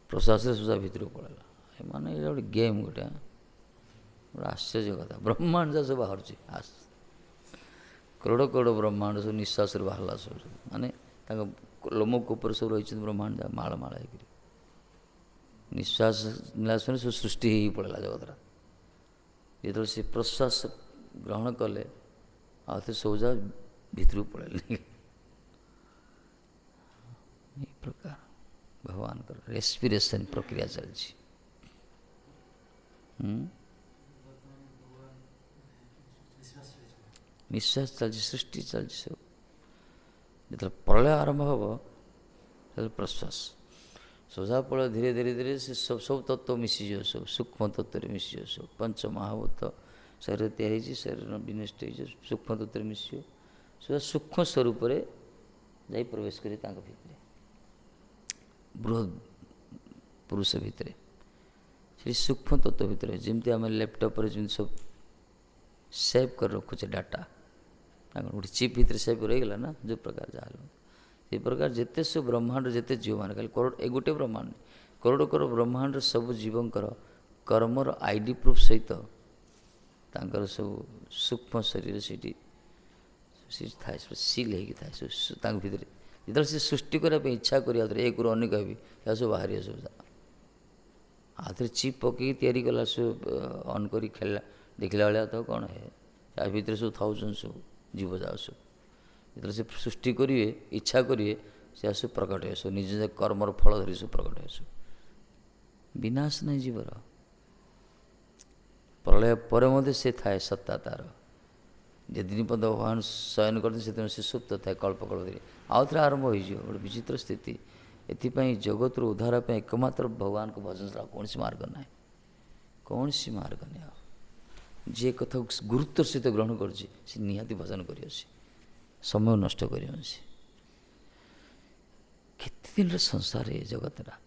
प्रश्वास रे सुजा भीतर पड़ेगा माने ये गोटे गेम गोटे आश्चर्य कथा ब्रह्मांड सब बाहर करोड़ करोड़ ब्रह्मांड सब निश्वास बाहरला सब माने लोमक ऊपर सब रही ब्रह्मांड माल माल हो निश्वास निलास सब सृष्टि ही पड़ेगा जगतरा जो से प्रश्वास ग्रहण कले आते सोजा भीतर पड़े प्रकार भगवान कर रेस्पिरेशन प्रक्रिया चलती निश्वास चलती सृष्टि चलती सब जो प्रलय आरंभ हम प्रश्वास सोजा पड़े धीरे धीरे धीरे से सब सब तत्व मिसीज सब सूक्ष्म तत्व मिसीज सब पंच महाभूत शरीर तैयारी शरीर विनष्ट सूक्ष्म तत्व मिसियो सोजा सूक्ष्म स्वरूप जा प्रवेश कर भितर बृहद पुरुष भितर से सूक्ष्म तत्व भितर जमी आम लैपटॉप जमी सब सेव कर रखुचे डाटा गोटे चिप भितर सेव रहीगला ना जो प्रकार जहाँ से प्रकार जिते सब ब्रह्मांड जिते जीव मान खाली करोड़ ए गोटे ब्रह्मांड करोड़ करोड़ ब्रह्मांड सब जीवंकर कर्मर आईडी प्रूफ सहित तांकर सब सूक्ष्म शरीर से थाए सिल होता भितर जो से सृष्टि करने इच्छा कर एक अनेक भी सब बाहर सब आधे चिप पकई तैयारी कला सब अन कर खेला देखला भाया तो कौन है या भितर सब थाउजेंड सब जीव जा सब जो से सृष्टि करेंगे इच्छा करेंगे से सब प्रकट है सब निज कर्मर फल धरी सब प्रकट है सब विनाश नहीं जीवर प्रलय पर से थाए सत्ता तार दिन पद भगवान शयन करते से सुप्त थाए कल्पकल्प धरी आउ थे आरंभ हो गोटे विचित्र स्थिति एपाई जगत उद्धार एकमात्र भगवान को भजन छड़ा कौन मार्ग ना कौन मार्ग नहीं जे कथा गुरुत्व सहित ग्रहण करछि से निहाती भजन करियोसी समय नष्ट करियोसी केते दिन संसार ए जगतरा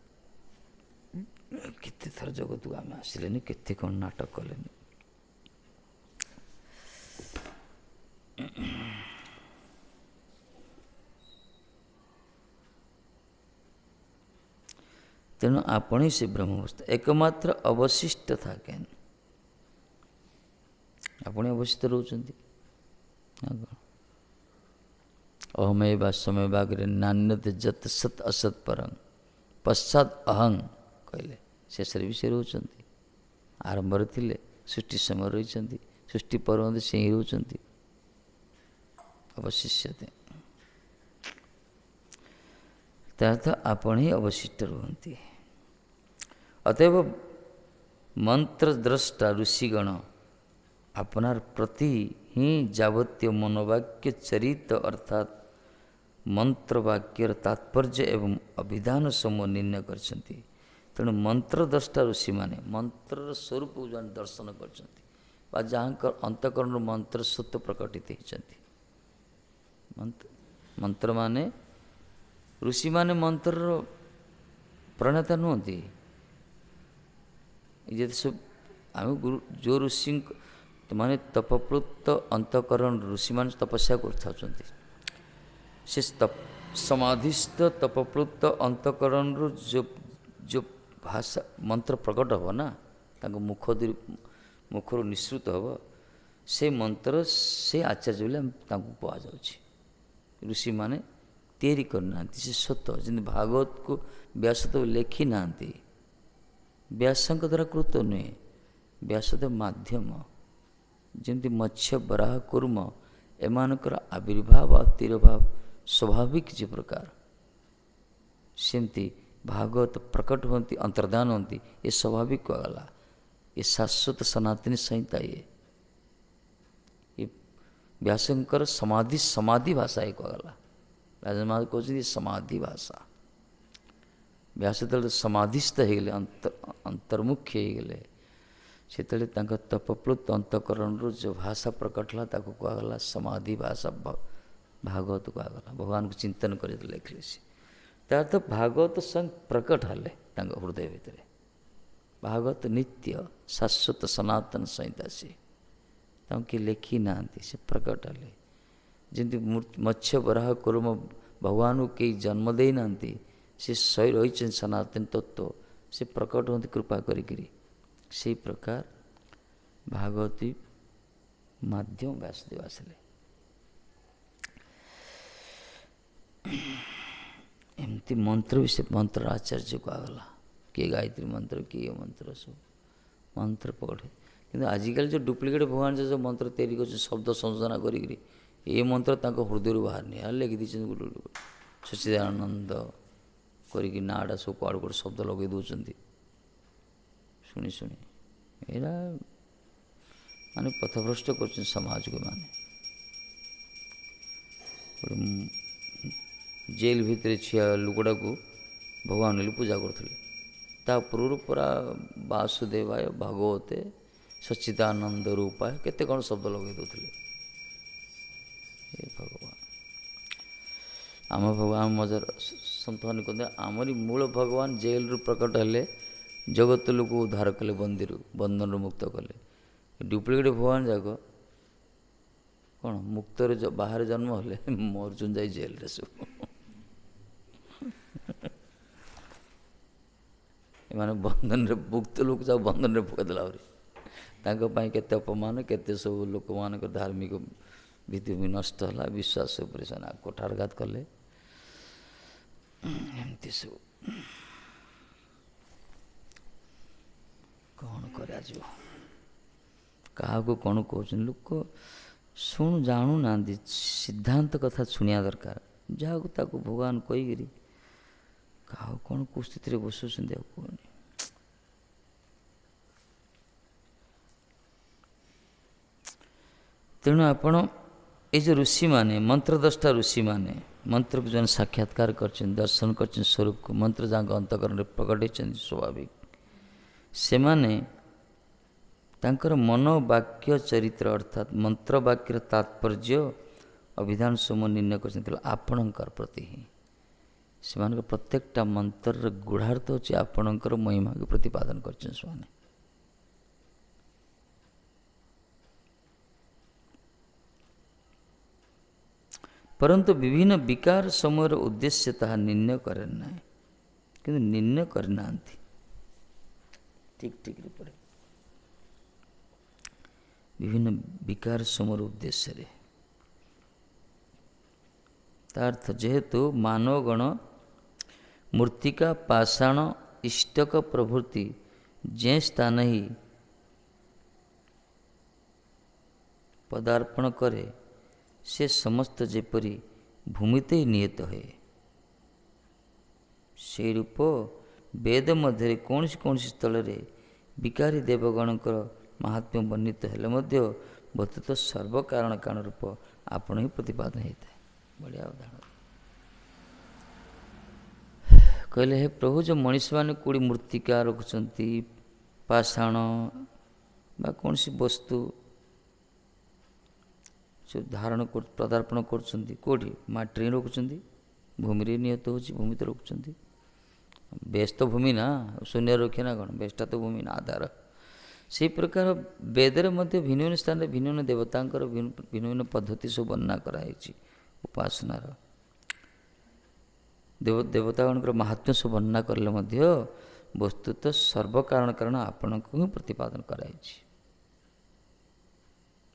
केते थर जगत को आम आसिलेनि केते कौन नाटक कलेनि तेणु आपण ही से ब्रह्मवस्था एकमात्र अवशिष्ट था केन आपण अवशिष्ट रोचंती अहमय समय बागरे नान्यते जत सत असत परं पश्चात अहं कहले शेष विषय रोचंती आरंभ थिले सृष्टि समय रही सृष्टि पर से ही रोचंती अवशिष्यते त्यार्थ आपण ही अवशिष्ट रुहंती अतएव मंत्रद्रष्टा ऋषिगण अपनार प्रति ही जावतीय मनोवाक्य चरित अर्थात मंत्रवाक्यर तात्पर्य एवं अभिधान समूह निर्णय करछंती तेणु मंत्रद्रष्टा ऋषि माने मंत्र स्वरूप दर्शन करछंती बा जहाँकर अंतकरण मंत्र सत्य प्रकटित होती मंत्र माने ऋषि माने मंत्र प्रणेता नुहति ये सब आम गुरु जो ऋषि माने तपप्लुत अंतकरण ऋषि मान तपस्या कर समाधिस्थ तपप्लुत अंतकरण जो जो भाषा मंत्र प्रकट हो ना मुखर निश्रुत हो से मंत्र से आचार्य बोले कह ऋषि माने तैयारी करना से सत जमी भागवत को व्यासदेव लिखि ना व्यासंक द्वारा कृत नुहे व्यासदेव माध्यम जमी मत्स्य बराह कुर्म एमानकर आविर्भाव तिरभाव स्वाभाविक जो प्रकार सेमती भागवत प्रकट होती अंतर्धान होती ये स्वाभाविक कहला ये शाश्वत सनातनी संहिता ये व्यासंकर समाधि समाधि भाषा ये कहला व्यास कहते समाधि भाषा व्यास समाधिस्थ हो गले अंतर्मुख्य हो गले से तपप्लुत अंतकरण जो भाषा प्रकट है कहला समाधि भाषा भागवत कहला भगवान को चिंतन कर लिखले से त्यार्थ भागवत संग प्रकट हेले हृदय भितर भागवत नित्य शाश्वत सनातन संहिता से कि लिखि ना से प्रकट हेले जमी मत्स्य बराह कुर्म भगवान को कई जन्म दे ना से सही रही सनातन तत्व से प्रकट होती कृपा करी से प्रकार भागवती माध्यम व्यासदेव आसले एमती मंत्र विषय मंत्र आचार्य को आगला किए गायत्री मंत्र किए मंत्र सब मंत्र पढ़े कि आजिकल जो डुप्लिकेट भगवान जो मंत्र तैयारी कर शब्द संशोधन करी ये मंत्र हृदय बाहर नहीं लिखि दी गोटे सच्चिदानंद करी नाड़ा सब कौड़ कौड़ शब्द लगे दौरान शुणी शुणी एरा माने पथभ्रष्ट कर समाज को माने जेल भितर छिया लुकड़ा को भगवान पूजा करते पूर्व पूरा वासुदेवाय भगवते सच्चिदानंद रूपाय केते कौन शब्द लगे दौले भगवान आम भगवान मजर संत मैंने कहते आमरी मूल भगवान जेल रु प्रकट हेले जगत लोक उद्धार कले बंदी बंधन मुक्त कले डुप्लिकेट भगवान जाक कौन मुक्त बाहर जन्म हेले मरचुन जाए जेल रे सब माने बंधन रे मुक्त लोक सब बंधन रे पकड़ला केते अपमान केते सब लोक मान धार्मिक भित्तिभूमि नष्ट है विश्वास कोठारघात कले एमती सब कौन करा क्या कौन कहते लोक शुणु जानू ना सिद्धांत कथा शुणिया दरकार जहाँ भगवान कहीकि क्या कौन कौ स्थित बसुँच कहनी तेणु आपण ये जो ऋषि माने मंत्रद्रष्टा ऋषि माने मंत्र को जो साक्षात्कार कर दर्शन कर स्वरूप को मंत्र जहाँ अंतकरण प्रकट स्वाभाविक से माने तांकर मन वाक्य चरित्र अर्थात मंत्र वाक्यर तात्पर्य अभिधान समूह निर्णय कर आपणकर प्रति ही से प्रत्येकटा मंत्र गूढ़ार्थ होची आपणकर महिमा के प्रतिपादन करछन स्वामी। परंतु विभिन्न विकार समूहर उद्देश्य ताहा निर्णय करे ना कि निर्णय करना ठीक ठीक पड़े विभिन्न विकार समूहर उद्देश्य रे तार्थ जेहेतु मानवगण मूर्तिका पाषाण इष्टक प्रभृति जे स्थान ही पदार्पण करे से समस्त जेपरी भूमिते ही नियत है से रूप वेद मध्य कौन स्थल रे विकारी देवगणकर महात्म्य वर्णित हेले मध्य वस्तुतः सर्व कारण कारण रूप आपण ही प्रतिपादन होता है। बढ़िया उदाहरण कहले हे प्रभु जो मनीष मैंने कोड़ी मूर्तिका रखुंट पाषाण बा कौन सी वस्तु जो धारण पदार्पण करोटी माटी रखुंट भूमि नियत हो भूमि तो रखुंट बेस तो भूमि ना शून्य रखे ना कौन बेसटा तो भूमि ना आधार से प्रकार वेदर मध्य भिन्न भिन्न स्थान भिन्न भिन्न देवता भिन्न भिन्न पद्धति सब वर्णना कराई उपासनार देवतागणकर महात्म्य सब वर्णना करले मध्य वस्तुतः सर्व कारण कारण आपण को ही प्रतिपादन कराई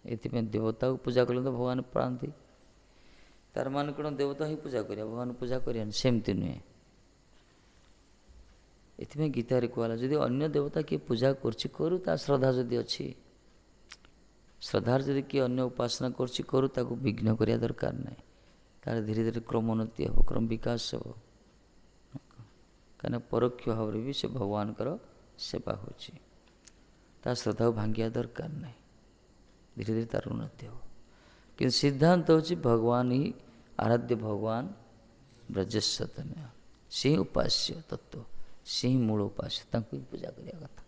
एथि देवता को पूजा कले तो भगवान पाती तार मान कौन देवता ही पूजा करिया भगवान पूजा करिया सेमती नुहे एथि गीतार कहला जदि अन्य देवता किए पूजा करछि करू ता श्रद्धा जदि अच्छी श्रद्धार जदि किए अन्य उपासना करछि करू ताको विघ्न करिया दरकार नहीं तार धीरे धीरे क्रमोन्नति हो क्रम विकास हो कहीं परोक्ष भाव भी से भगवान सेवा होछि ता श्रद्धा भांगिया दरकार नहीं धीरे धीरे तार उन्नति हो कि सिद्धांत होछि भगवान ही आराध्य भगवान ब्रजस्वतन्य से उपास्य तत्व से ही मूल उपास्य तांको पूजा करिया कथा।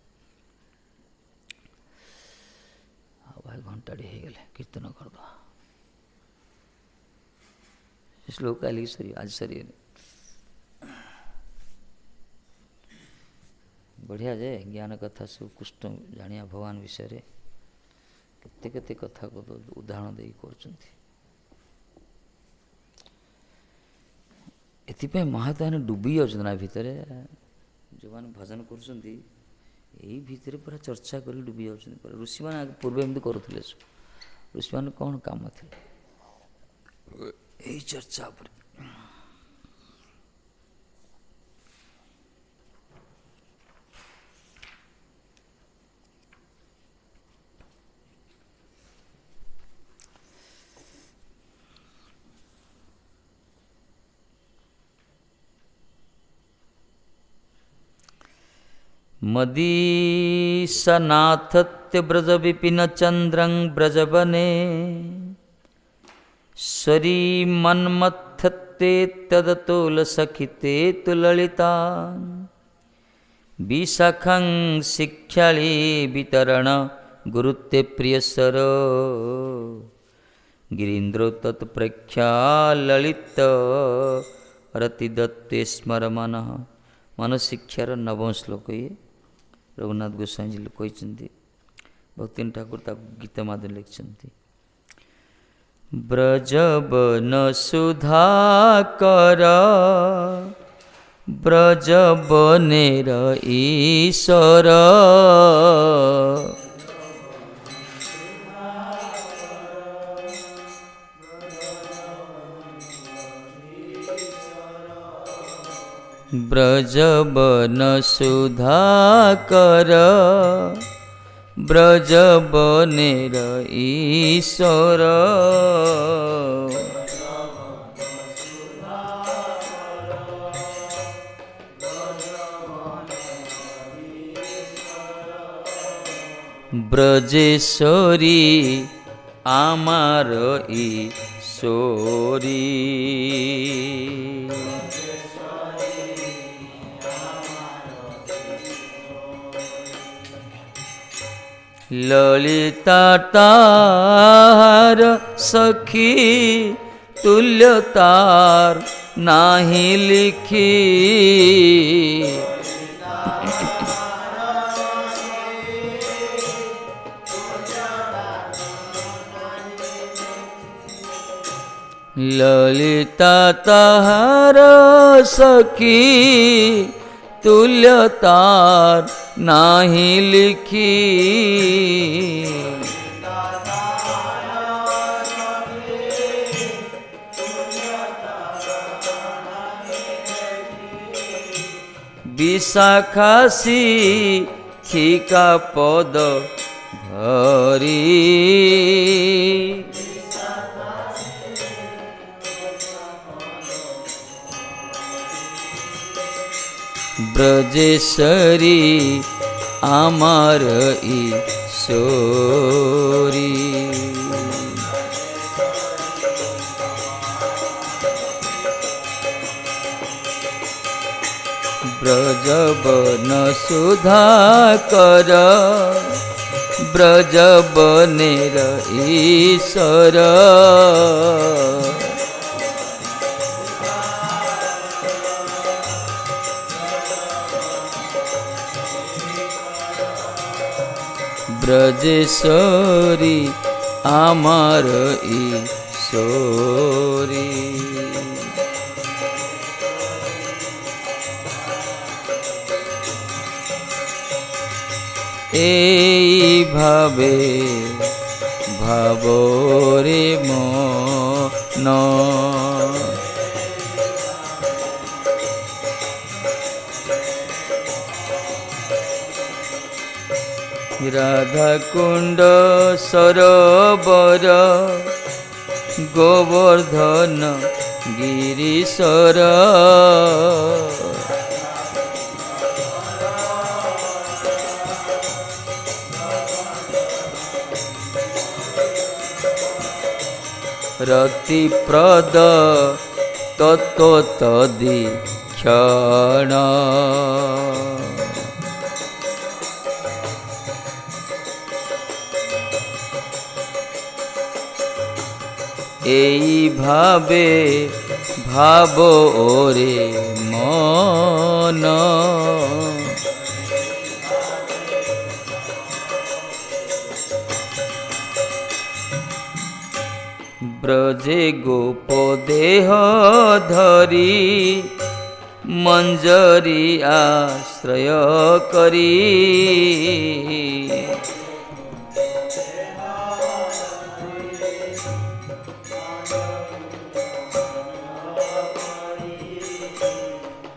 भाई घंटाड़ी हो गले कीर्तन करद श्लोक आलिक सरी आज सरी बढ़िया जे ज्ञान कथा सब कुष्ठ जानिया भगवान विषय केते केते कथा को तो उदाहरण दे करछंती एथिपे महात्मा ने डूबी जाउछना भितरे जो मैंने भजन करुँच भितर पूरा चर्चा कर डूबी जा ऋषि मैंने पूर्व एमती करुले ऋषि मैंने कौन काम थे यही चर्चा पर मदीसनाथत्य ब्रज विपिन चंद्रं ब्रजवने स्वरी मन्मथत्ते तदतुल सखिते तुललिता विशाखं शिक्षाली वितरण गुरुते प्रियसर गिरीन्द्रो तत्प्रख्या ललित रतिदत्ते स्मर मन मन शिक्षार नवम श्लोक ये रघुनाथ गोस्वामी जी कहते भक्ति ठाकुर गीत माध्यम लिखिं ब्रजबन सुधाकर ब्रजबनेर ईश्वर ब्रजबन सुधाकर ब्रजबनेर ईश्वर ब्रजेश्वरी आमार ईश्वरी ललिता तार सखी तुल्य तार नाही लिखी। ललिता तार सखी तुल्य तार नाही लिखी। विशाखासी खिका पद धरी। ब्रजेश्वरी आमार ईश्वरी। ब्रजबन सुधाकर ब्रजबनेर ईश्वर। ब्रजेश्वरी आमार ईश्वरी। এই ভাবে ভাবরে মন। রাধা কুণ্ড সরোবর গোবর্ধন গিরিশর। रतिप्रद तत्व तदीक्षण। এই ভাবে ভাব ওরে মন। ब्रजे गोप देह धरी मंजरी आश्रय करी।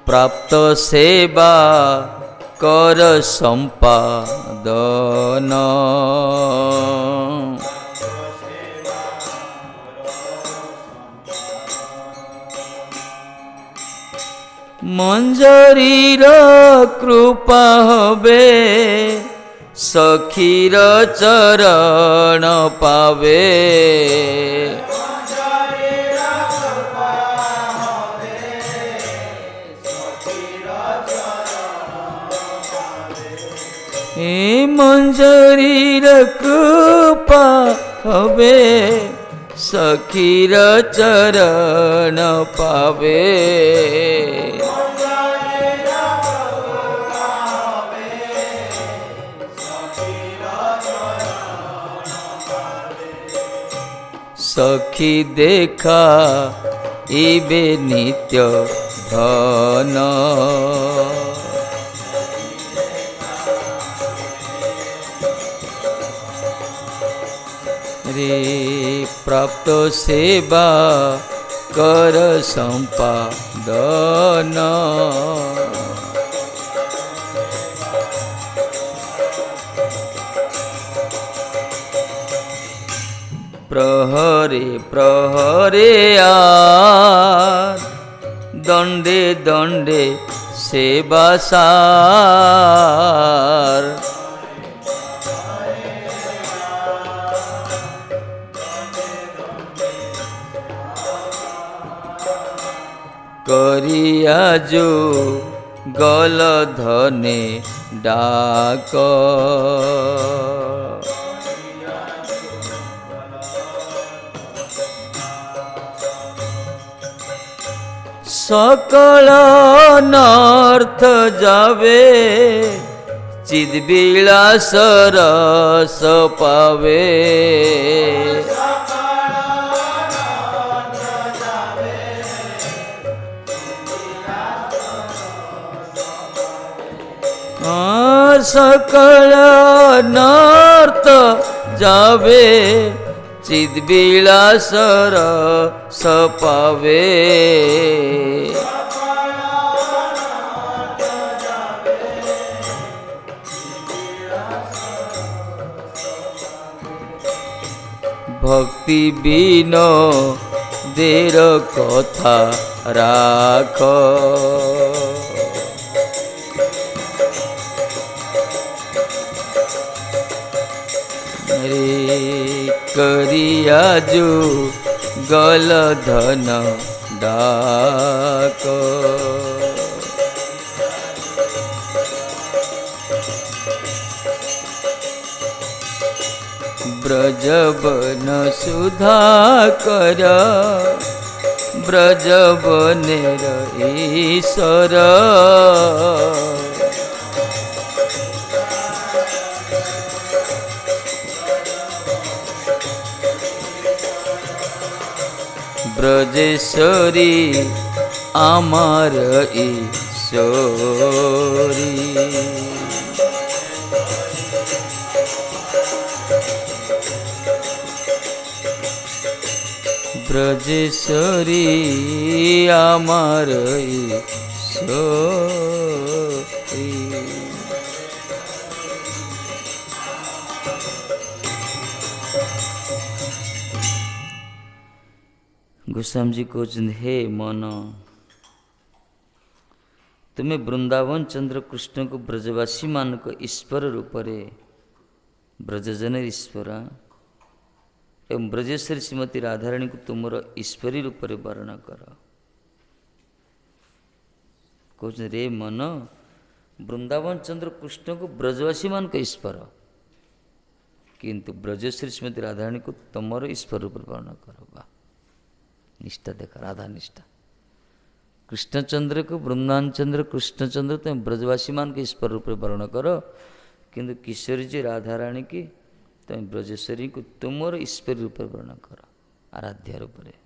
प्राप्त सेवा कर संपादन। मंजरीर कृपा हबे सखीर चरण पावे। मंजरीर कृपा हबे सखीर चरण पावे। सखी देखा इबे नित्य धन। रे प्राप्त सेवा कर संपादन। प्रहरे प्रहरे दंडे दंडे सेवा सार। करिया जो गल धने डाक। सकल नर्थ जावे चिद्विलास रस पावे। सकल नर्थ जावे चिद्विलास रस पावे। भक्ति बिनो देर कथा राख। करिया जो गल धन डाक। ब्रजबन सुधाकर ब्रजबनेर ईश्वर। ब्रजेश्वरी आमार ईश्वरी। ब्रजेश्वरी आमार ईश्वरी। गोस्वामी जी कहते हे मन तुम्हें वृंदावन चंद्र कृष्ण को ब्रजवासी मानक ईश्वर रूप रे ब्रजजन ईश्वर एवं ब्रजेश्वरी श्रीमती राधाराणी को तुमर ईश्वरी रूप रे वर्णन कर। कहते रे मन वृंदावन चंद्र कृष्ण को ब्रजवासी मानक ईश्वर किंतु ब्रजेश्वरी श्रीमती राधाराणी को तुमर ईश्वर रूप वर्णन कर। निष्ठा देखा राधा निष्ठा। कृष्णचंद्र को वृंदावन चंद्र कृष्णचंद्र तुम ब्रजवासी मान के ईश्वर रूप में वर्णन करो किंतु किशोरी जी राधा रानी की तुम ब्रजेश्वरी को तुमर ईश्वर रूप में वर्णन करो आराध्य रूप में।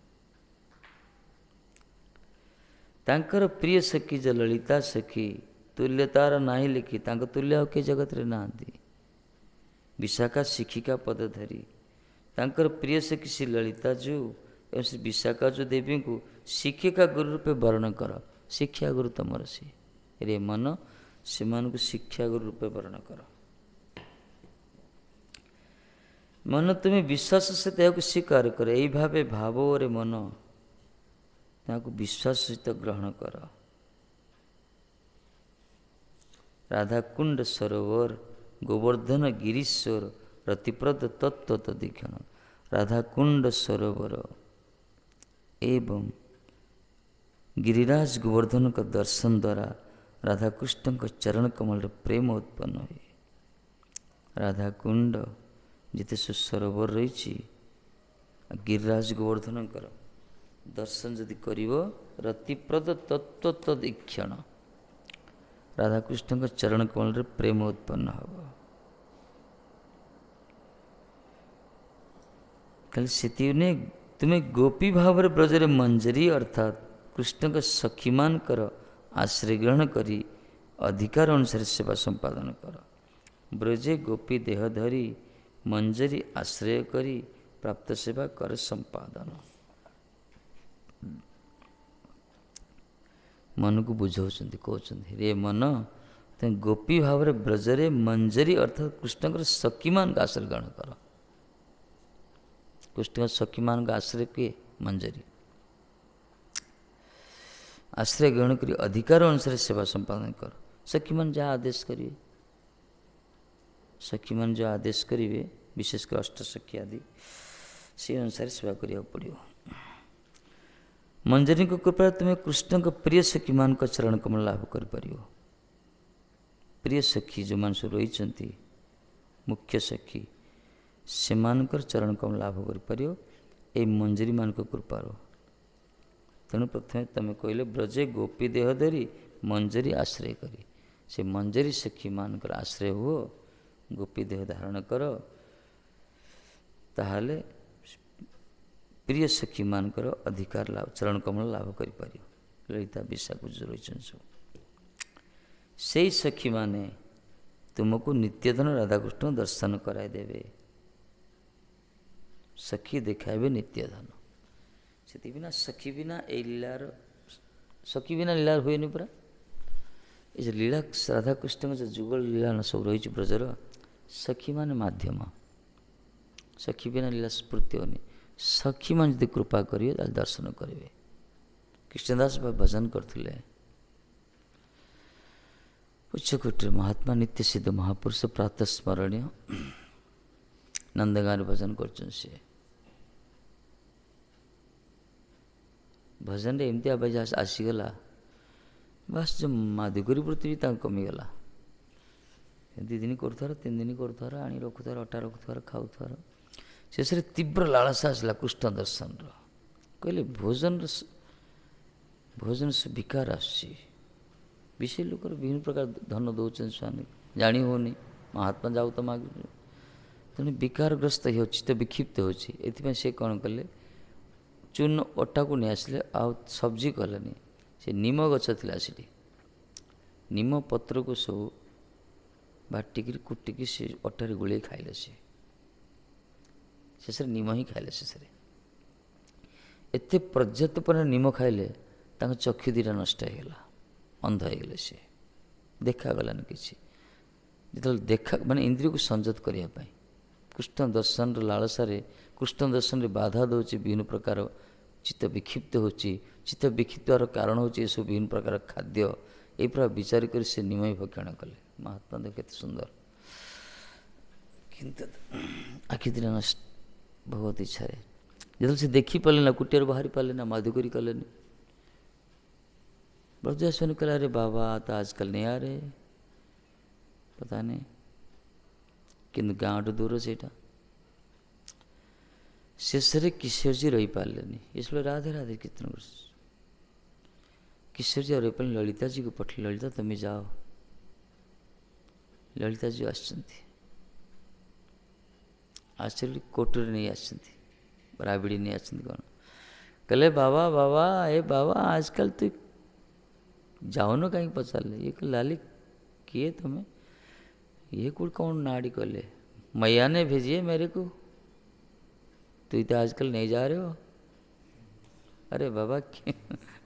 तांकर प्रिय सखी जो ललिता सखी तुल्यतार नाही लिखी तांक तुल्य हो के जगत रे नांदी। विशाखा शिखिका पद धरी तांकर प्रिय सखी श्री ललिता जो एवं श्री विशाखा जो देवी को शिक्षिका गुरु रूपे वर्णन कर। शिक्षा गुरु तुमर सी रे मन से को शिक्षा गुरु रूपे वर्णन कर। मन तुम्हें विश्वास से को स्वीकार कर यही भावे भाव रे मन को विश्वास सहित ग्रहण कर। राधा कुंड सरोवर गोवर्धन गिरीश्वर रतिप्रद तत्व तदीक्षण। राधा कुंड सरोवर एवं गिरिराज गोवर्धन का दर्शन द्वारा राधा कृष्ण का चरण कमल प्रेम उत्पन्न हुए। राधा कुंड जिते सरोवर रही गिरिराज गोवर्धन दर्शन जदि करिव रतिप्रद तत्व तदीक्षण राधा कृष्ण का चरण कमल प्रेम उत्पन्न हम। कल से तुम्हें गोपी भाव ब्रजरे मंजरी अर्थात कृष्ण का सखीमान कर आश्रय ग्रहण करी अधिकार अनुसार सेवा संपादन कर। ब्रजे गोपी देह धरी मंजरी आश्रय करी प्राप्त सेवा कर संपादन। मन को बुझाऊँ कहते रे मन तुम गोपी भाव ब्रजरे मंजरी अर्थात कृष्ण का सखीमान का आश्रय ग्रहण कर। कृष्ण का सखीमान का आश्रय किए मंजरी आश्रय ग्रहण करी अधिकार अनुसार सेवा संपादन कर। सखीमान जहाँ आदेश करिए सखीमान जो आदेश करेंगे विशेषकर अष्टसखी आदि से अनुसार सेवा करिया पड़ो। मंजरी को कृपा तुम्हें कृष्ण का प्रिय सखीमान का चरण कमल लाभ कर। प्रिय सखी जो मान सब रही मुख्य सखी सेमानकर चरण कमल लाभ कर ए मंजरी मान कृपार। तेणु प्रथम तुम कहले ब्रजे गोपी देह धरी मंजरी आश्रय करी से मंजरी सखी मानकर आश्रय हुओ गोपी देह धारण कर ताहले प्रिय सखी मानकर अधिकार लाभ चरण कमल लाभ कर ललिता विशाखा जो रही सब से सखी माने तुमको नित्यधन राधाकृष्ण दर्शन कराई देवे सखी देखाइबे नित्यधन से बिना सखी बिना ए लीलार सखी बिना लीला हुए नहीं पूरा ये लीला राधाकृष्ण जो जुगल लीला सब रही ब्रजर सखी माने माध्यम सखी बिना लीला स्फूर्ति होनी सखी मान यदि कृपा करिए दर्शन करेंगे। कृष्णदास भाई भजन करते उच्चकोटि महात्मा नित्य सिद्ध महापुरुष प्रातः स्मरणीय नंदगार भजन कर भजन एमती आवाज आसीगला बस जो माधुकरी वृत्ति भी कमीगला 2 दिन कर 3 दिन कर आनी रखुथार अटा रखुथार खाऊथार शेष तीव्र लालसा आसला कृष्ण दर्शन कहले भोजन से विकार आसी विषय लोक विभिन्न प्रकार धन दौरान स्वामी जानी होनी महात्मा जाऊ तो माग तेणु विकारग्रस्त हो चित्त विक्षिप्त होती से कौन कले चूर्ण अटा को नहीं आसले आउ सब्जी कलेनि से निम गछ था से निम पत्र को सब बाटिक कुटिक से अटार गोले खाइले शेष निम ही खाइले शेष एत पर्याप्त पर निम खाइले चक्षु दीटा नष्ट होगा अंध होगले सी देखागलानी किसी जो देखा माने इंद्रिय को संयत करने कृष्ण दर्शन लालसार कृष्ण दर्शन बाधा दौर विभिन्न प्रकार चित्त विक्षिप्त हो चित्त विक्षिप्तार कारण हो सब विभिन्न प्रकार खाद्य ये पूरा विचार कर से निमय भक्षण कले महात्मा देख केते सुंदर किंतु आखि दिन नष्ट बहुत इच्छा है जो से देखी पारे ना कुटिया बाहरी पारे ना माधुकरी कले ब्रजस्वामी कहला अरे बाबा तो आजकल नहीं आ रहे पता नहीं किंतु गाँव दूर से शेष किशोर जी रही पारे इसलिए राधे राधे कितना किशोर जी रही पारे ललिता जी को पठले ललिता तुम जाओ ललिता जी आश्चर्य कोटर नहीं राबिड़ी नहीं कौन कहले बाबा बाबा ए बाबा आजकल तो जाओ न कहीं पचार ले ये लाली किए तुम्हें ये कुल कौन नाड़ी कले मैया ने भेजिए मेरे को तो तो आजकल नहीं जा रहे हो अरे बाबा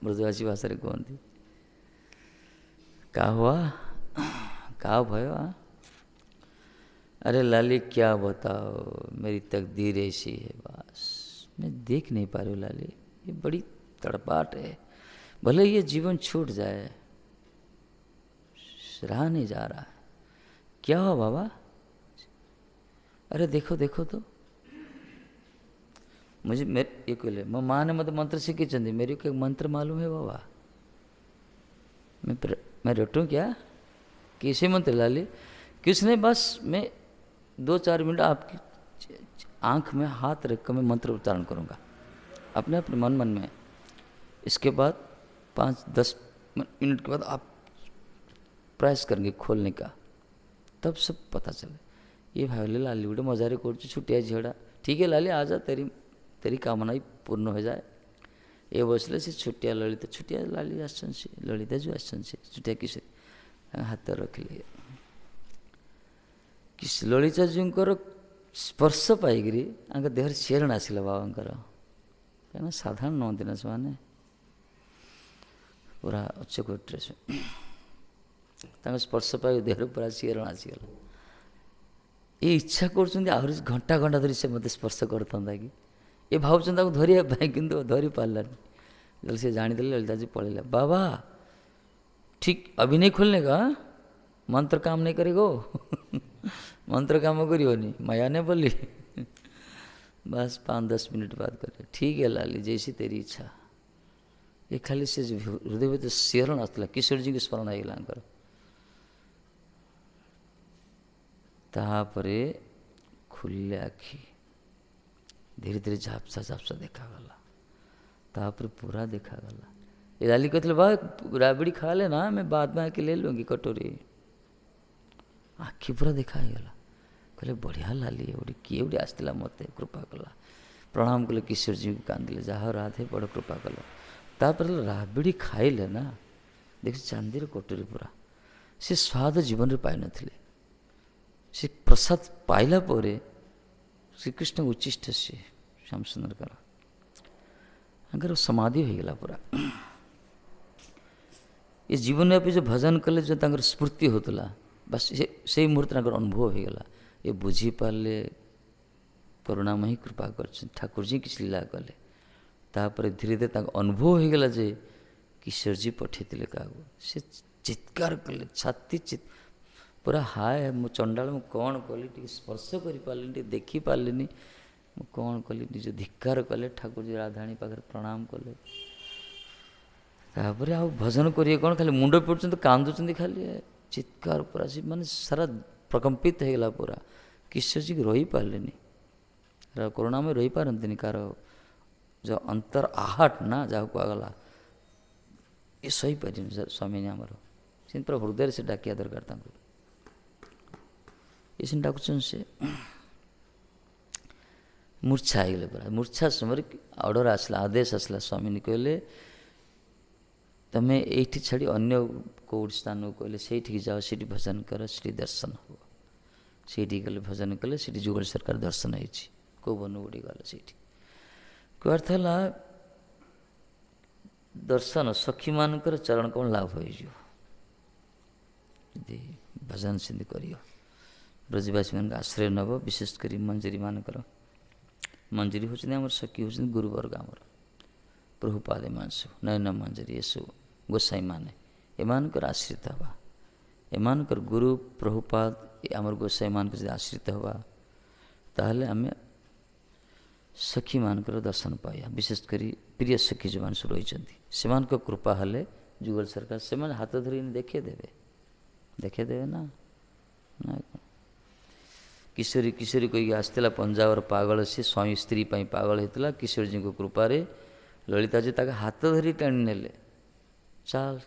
मृदुभाषी भाषा रे कहती का हुआ का भयो अरे लाली क्या बताओ मेरी तकदीर ऐसी है बस मैं देख नहीं पा रही हूँ लाली ये बड़ी तड़पाट है भले ये जीवन छूट जाए रहा नहीं जा रहा है क्या हुआ बाबा अरे देखो देखो तो मुझे मेरे ये कहले मैं माँ ने मतलब मंत्र सीखी चंदी मेरे को एक मंत्र मालूम है बाबा मैं रटूं क्या किसे मंत्र लाली किसने बस मैं 2-4 मिनट आपकी आंख में हाथ रख कर मैं मंत्र उच्चारण करूँगा अपने अपने मन मन में इसके बाद 5-10 मिनट के बाद आप प्रयास करेंगे खोलने का तब सब पता चले ये भाई लाली गोटे मजारे कर छुट्टिया झीड़ा ठीक है लाली आजा तेरी कामना ही पूर्ण हो जाए ये बसले से छुट्टिया ललिता छुट्टिया लाली आसन से ललिता जो आसन से छुट्टिया किसे हाथ रखिले किस ललिता जी स्पर्श पाइकी देह शेरण आसला बाबांकर कहीं साधारण नहती ना से पूरा उच्चकोटि से स्पर्श पाई देह पूरा शेरण आसीगला ये इच्छा कर घंटा घंटा धरी से मत स्पर्श करता कि ये भावुँ धरिया कि धरी पारानी जब से जानीदे ललिता जी पलैला बाबा ठीक अभी नहीं खोलने का मंत्र काम नहीं करेगो मंत्र काम करियोनी माया ने बोली बस 5-10 मिनट बाद करे ठीक है लाली जैसी तेरी इच्छा ये खाली से हृदय में तो शेरण आसला किशोर जी के स्मरण आएगा तापरे खुले आखि धीरे धीरे झापसा झापसा देखागला तापर पूरा देखागला। ये लाली कहते बा राबड़ी खा लेना मैं बाद में आके ले लूँगी कटोरी। आखि पूरा देखागला कहले बढ़िया लाली एवढी किए गोटे आसला मत कृपा कला प्रणाम कले किशोर जी को कांदिले जहाँ राधे बड़ कृपा कल। तापर राबड़ी खाइले ना देख चांदीर कटोरी पूरा से स्वाद जीवन में पाई नथिले। से प्रसाद पाइला परे श्रीकृष्ण उच्चिष्ट से श्याम सुंदर समाधि हो गला पूरा। ये जीवन में जो भजन कले जो तांकर स्फूर्ति होतला बस से मुहूर्त अनुभव हो गला। ये बुझी पारे करुणामयी कृपा कर ठाकुर जी किसी लीला कले तापर धीरे धीरे अनुभव हो गला जे किशोर जी पठे क्या से चित्कार कले छाती पूरा हाय मो चंडाल मु कौन कली टी स्पर्श कर पारे देखी पारे मु कौन कली निज धिक्कार कले ठाकुर जी राधाणी पाखे प्रणाम कले। तापर आ भजन करिए कौन खाली मुंड पड़ते कांदुंट खाली चित्कार पूरा से माने सारा प्रकंपित हो गला पूरा। किशोर जी रही पारे करुणा में रही पारती कार जो अंतर आहट ना जहाँ कहगला ये सही पारे स्वामी आमर से पूरा हृदय से डाकिया दरकार ये से डाकुन से मूर्छा हो गले पूरा। मूर्छा समय ऑर्डर आसला आदेश आसला स्वामी ने कहले तुम्हें ये छाड़ी अन्य कौट स्थान को कहले से जाओ से भजन कर से दर्शन हो से गले भजन कले से जुगल सरकार दर्शन होती कौ बन उड़ी गला से अर्थ है दर्शन सखी मानकर चरण कौन लाभ हो भजन सिंध कर ब्रजवासी मान आश्रय नब विशेषकर मंजरी मानकर मंजरी हूँ आम सखी हूँ गुरुवर्ग आमर प्रभुपाद मान सब नयन मंजरी ये सब गोसाई माने एमानकर आश्रित हवा एमानकर गुरु प्रभुपाद आमर गोसाई मान आश्रित हवा ताहले आम सखी मानकर दर्शन पाया। विशेषकर प्रिय सखी जो मान सब रही से कृपा हेले जुगल सरकार से हाथ धरी देखेदेवे ना किशोरी किशोरी कही आसला पंजाबर पागल से स्वामी स्त्री पागल होता किशोर जी को कृपारे ललिता जी ताके हाथ धरी टाणी नेले चाल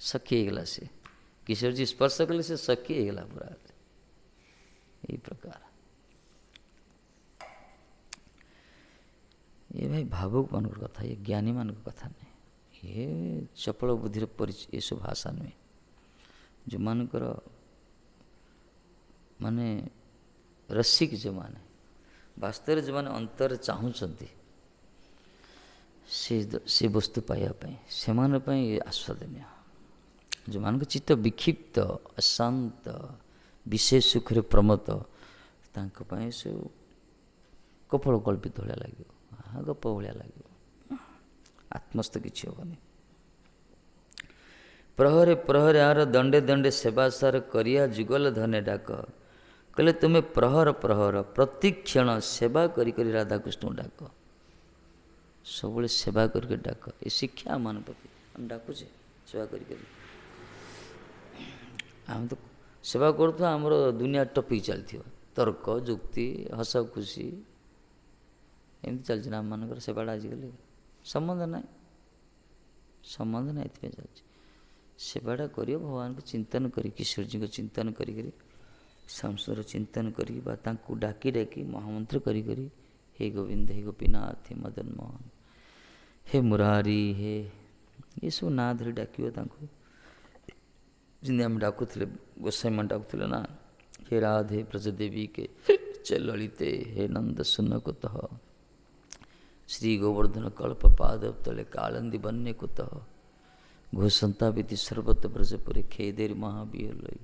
सखी होगला से किशोर जी स्पर्श कले से सखी होगला पूरा यही प्रकार। ये भाई भावुक मान कथा ये ज्ञानी मान कथा नहीं ये चपल बुद्धि परिचय ये सब भाषा नुहे जो मानकर माने रसिक जो माने वास्तव जो माने अंतर चाहूँगी से वस्तु पाइबापी से आस्वादनीय जो मान चित्त विक्षिप्त अशांत विशेष सुखरे प्रमत्त तांकपाई सब कपल कल्पित भाया लगे गप भाया लगे आत्मस्थ किसी हेनी। प्रहरे प्रहरे आर दंडे दंडे सेवासार करिया जुगल धने डाक कहले तुम्हें प्रहर प्रहर प्रतिक्षण सेवा करी करी राधा कृष्ण डाक सब सेवा करके डाक ये शिक्षा मान प्रति हम डाकुचे सेवा करी आम तो सेवा करूँ आमर दुनिया टपिक चलती तर्क जुक्ति हस खुशी एमती चलती आम मानकर सेवाटा आजिकल संबंध ना चलती सेवाटा कर भगवान को चिंतन करी किशोर जी को चिंतन करी सांसर चिंतन करी डाकी डाकी महामंत्र करी हे गोविंद हे गोपीनाथ हे मदन मोहन हे मुरारी हे ये सब ना धरी डाक जिंदगी आम डाकुले गोसाई मन डाकुले ना हे राधे ब्रजदेवी के ललिते हे नंद सुन कुतः श्री गोवर्धन कल्प पाद तले कालंदी बन्य कुतः घोषंता विधि सर्वत ब्रजपुरे खेदेर महाबीर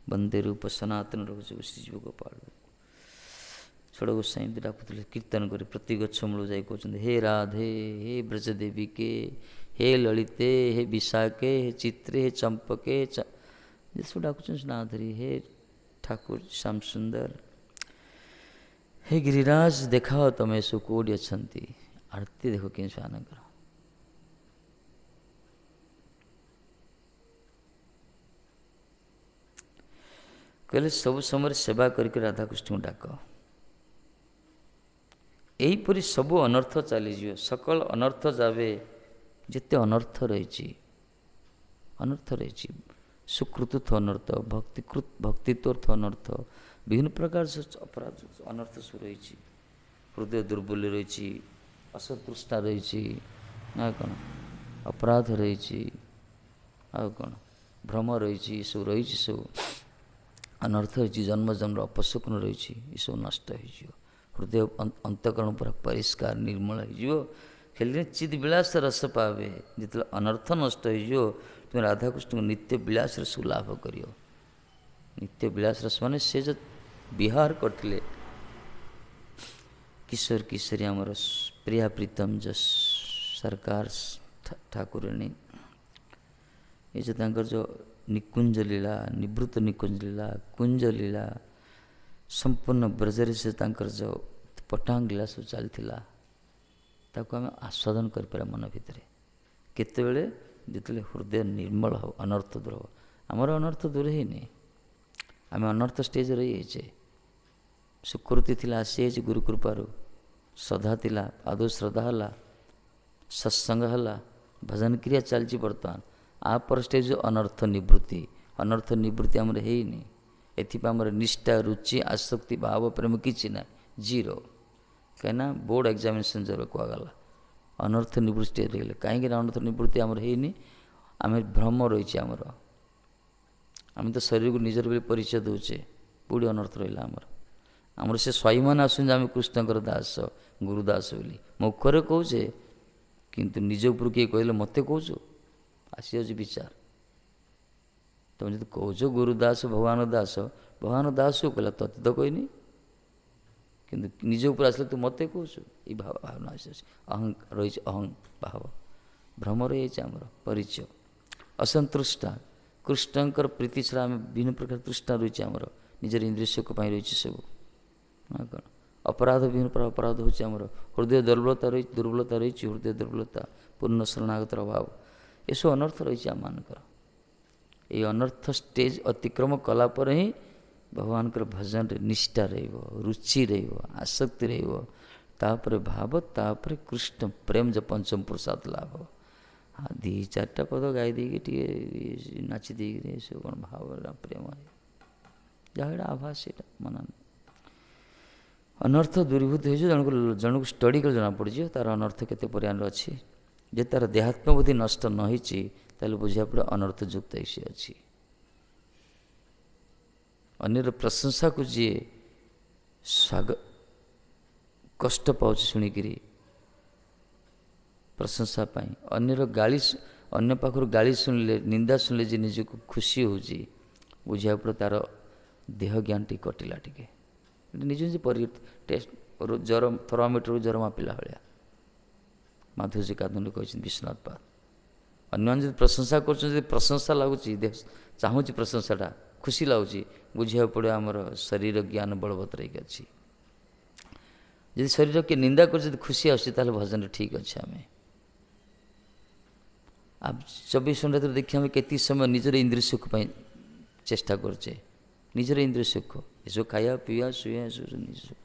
वंदे रूप सनातन रघुजु श्रीजीव गोपाल षड़ गोसाई डाकुले कीर्तन कर प्रति गच्छ मूल जा कहते हे राधे हे ब्रजदेवी के हे ललिते हे विशाखे हे चित्रे हे चंपके जिसको डाकुन नाधरी हे ठाकुर श्याम सुंदर हे गिरिराज देखाओ तुम सब कौटी अच्छा आरती देखो कि आनंद कहले सब समय सेवा करके राधाकृष्ण डाक, यहीपरि सबू अनर्थ चलीज, सकल अनर्थ जावे, जिते अनर्थ रही, अनर्थ रही, सुकृत अनर्थ, भक्तित्व अनर्थ, विभिन्न प्रकार अपराध अनर्थ सब रही, हृदय दुर्बल रही, असंतुष्टा रही, ना कौन अपराध रही, आ कौन भ्रम रही, सब रही, सब अनर्थ रही, जन्म जन्म अपशकुन रही, ये सब नष्ट हो, हृदय अंतकरण पूरा परिष्कार निर्मल हो, खेल चिद विलास रस पावे, जिते अनर्थ नष्ट हो, तुम राधाकृष्ण नित्य विलास रस लाभ कर, नित्य विलास रस मान से जो विहार करते किशोर किशोरी आमर प्रिया प्रीतम जो सरकार ठाकुराणी, ये जो तांकर जो निकुंज लीला, निवृत्त निकुंज लीला, कुंज लीला, संपूर्ण ब्रजरे से तांकर जो पटांग लीला सब चलता, ताको आम आस्वादन कर मन भितर केतबेले जिते हृदय निर्मल हो, अनर्थ दूर हो, आमर अनर्थ दूर ही नहीं, आम अनर्थ स्टेज रही है, सुकृति थिला आसी गुरु कृपारू, श्रद्धा थिला आदौ श्रद्धा है, सत्संग है, भजन क्रिया चलती, बर्तमान आपर स्टेज अनर्थ निवृत्ति आमर है ही नहीं, एमर निष्ठा रुचि आसक्ति भाव प्रेम किसी ना, जीरो, कहीं बोर्ड एग्जामिनेशन जब कहगला अनर्थ निवृत्ति रही, कहीं अनर्थ निवृत्ति आमर है नहीं, आम भ्रम रही, आम तो शरीर को निजर भी परिचय दूचे, बूढ़ी अनर्थ रहा आमर से स्वाईमान आसुन आम कृष्णकर दास गुरुदास बोली मुखरे कहे, किंतु निज उपर किए कहले मत कौच आसी विचार, तुम जो कौच गुरुदास भगवान दास को कहला तत्व तो कहनी, किंतु निज उपर आसले तू मत कौच, ये भावना अहं रही, अहं भाव भ्रम रही आमर परिचय, असंतुष्टा कृष्णकर प्रीति छड़ा आम विभिन्न प्रकार तृष्णा रही, आमर निजर इंद्रिय सुख रही, सब कौन अपराध विभिन्न प्रकार अपराध होमर, हृदय दुर्बलता रही, हृदय दुर्बलता, पूर्ण शरणागतर अभाव, ये सब अनर्थ रही आम मानकर, ये अनर्थ स्टेज अतिक्रम कलापर ही भगवान भजन रे निष्ठा रुचि आसक्ति तापर भाव, तापर कृष्ण प्रेम जो पंचम पुरुषार्थ लाभ, हाँ दी चार्टा पद गाई दी नाची दी सब कौन भाव प्रेम जहाँ आभास से मन अनर्थ दूरीभूत हो, जन को स्टडी कर जना पड़ तार अनर्थ केते परिमाण अच्छी, जे तार देहात्म बुद्धि नष्ट न होल बुझा पड़े अनर्थ युक्त ही अच्छी, अन्यर प्रशंसा को जी स्वागत कष्ट पाँच शुणिकी प्रशंसा पाई, अन्यर गाली अन्य पाखर गाली शुणिले निंदा शुणिले जी निजक खुशी हो बुझा पड़े तार देह ज्ञान टी कटिला टे निज निज टेस्ट ज्वर थर्मामीटर ज्वर मापिला भाया माधुजी कादुनी कहते विश्वनाथ पाद, अन्य प्रशंसा कर प्रशंसा लगुच चाहूँ प्रशंसाटा खुशी लगुच बुझा पड़े आमर शरीर ज्ञान बलवत्तर अच्छी, जब शरीर के निंदा कर खुशी आस भजन ठीक अच्छे आम आप 24 घंटा देखिए आम के समय निजर इंद्रिय सुख चेष्टा करचे, निजर इंद्रिय सुख ये सब खाया पीवा शुआ निज सुख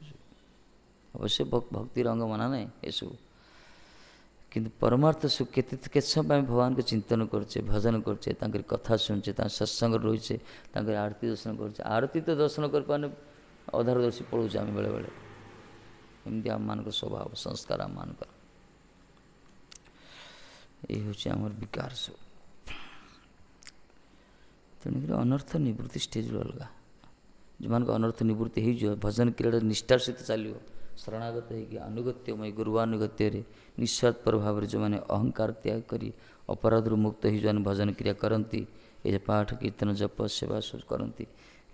अवश्य भक्ति रंग माना ना ये सब, किंतु परमार्थ सुख के समय भगवान को चिंतन करचे, भजन करचे, कथा शुणचे, सत्संग रहीचे, आरती दर्शन करचे, आरती तो दर्शन कर पाने अधारदर्शी पढ़ुचे आम बेले बेले एमती आम मान स्वभाव संस्कार आम मान ये हूँ आम विकार सब, तेणुक अनर्थ निवृत्ति स्टेज अलग, जो मान अनर्थ निवृत्ति हो भजन क्रिया निष्ठार सहित चलो शरणागत हो अनुगत्यमय गुरुवानुगत्य निस्वार्थ भाव जो मैंने अहंकार त्याग करी अपराध मुक्त हो जो भजन क्रिया करती, ये पाठ कीर्तन जप सेवा सब करती,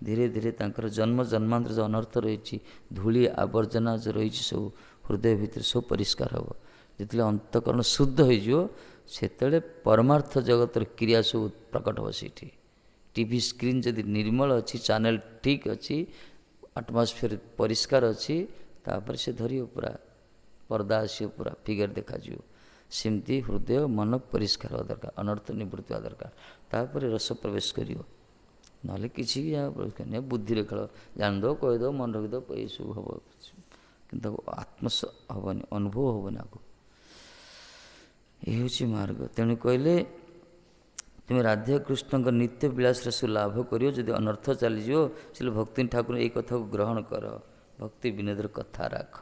धीरे धीरे तांकर जन्म जन्मांतर जो अनर्थ रही धूली आवर्जना जो रही सब हृदय भितर सब परिष्कार हम, जिते अंतकरण शुद्ध होते परमार्थ जगतर क्रिया सब प्रकट हो सी, टीवी स्क्रीन जदि निर्मल अच्छी चैनल ठीक अच्छी आटमोस्फियर परिष्कार अच्छी तापर से धर पूरा पर्दा आस पूरा फिगर देखा सेमती हृदय मन परिष्कार दरकार, अनर्थ निवृत्ति दरकार, तापर रस प्रवेश कर नहले किसी बुद्धि खेल जान कहीद मन रखिद ये सब हम कि आत्मस हेनी अनुभव हेनी आगे ये हूँ मार्ग। तेणु कहले तुम राधा कृष्ण नित्य विलास रस लाभ करियो जदि अनर्थ चलीजो से भक्ति ठाकुर ये कथा को ग्रहण कर भक्ति विनोदर कथा रख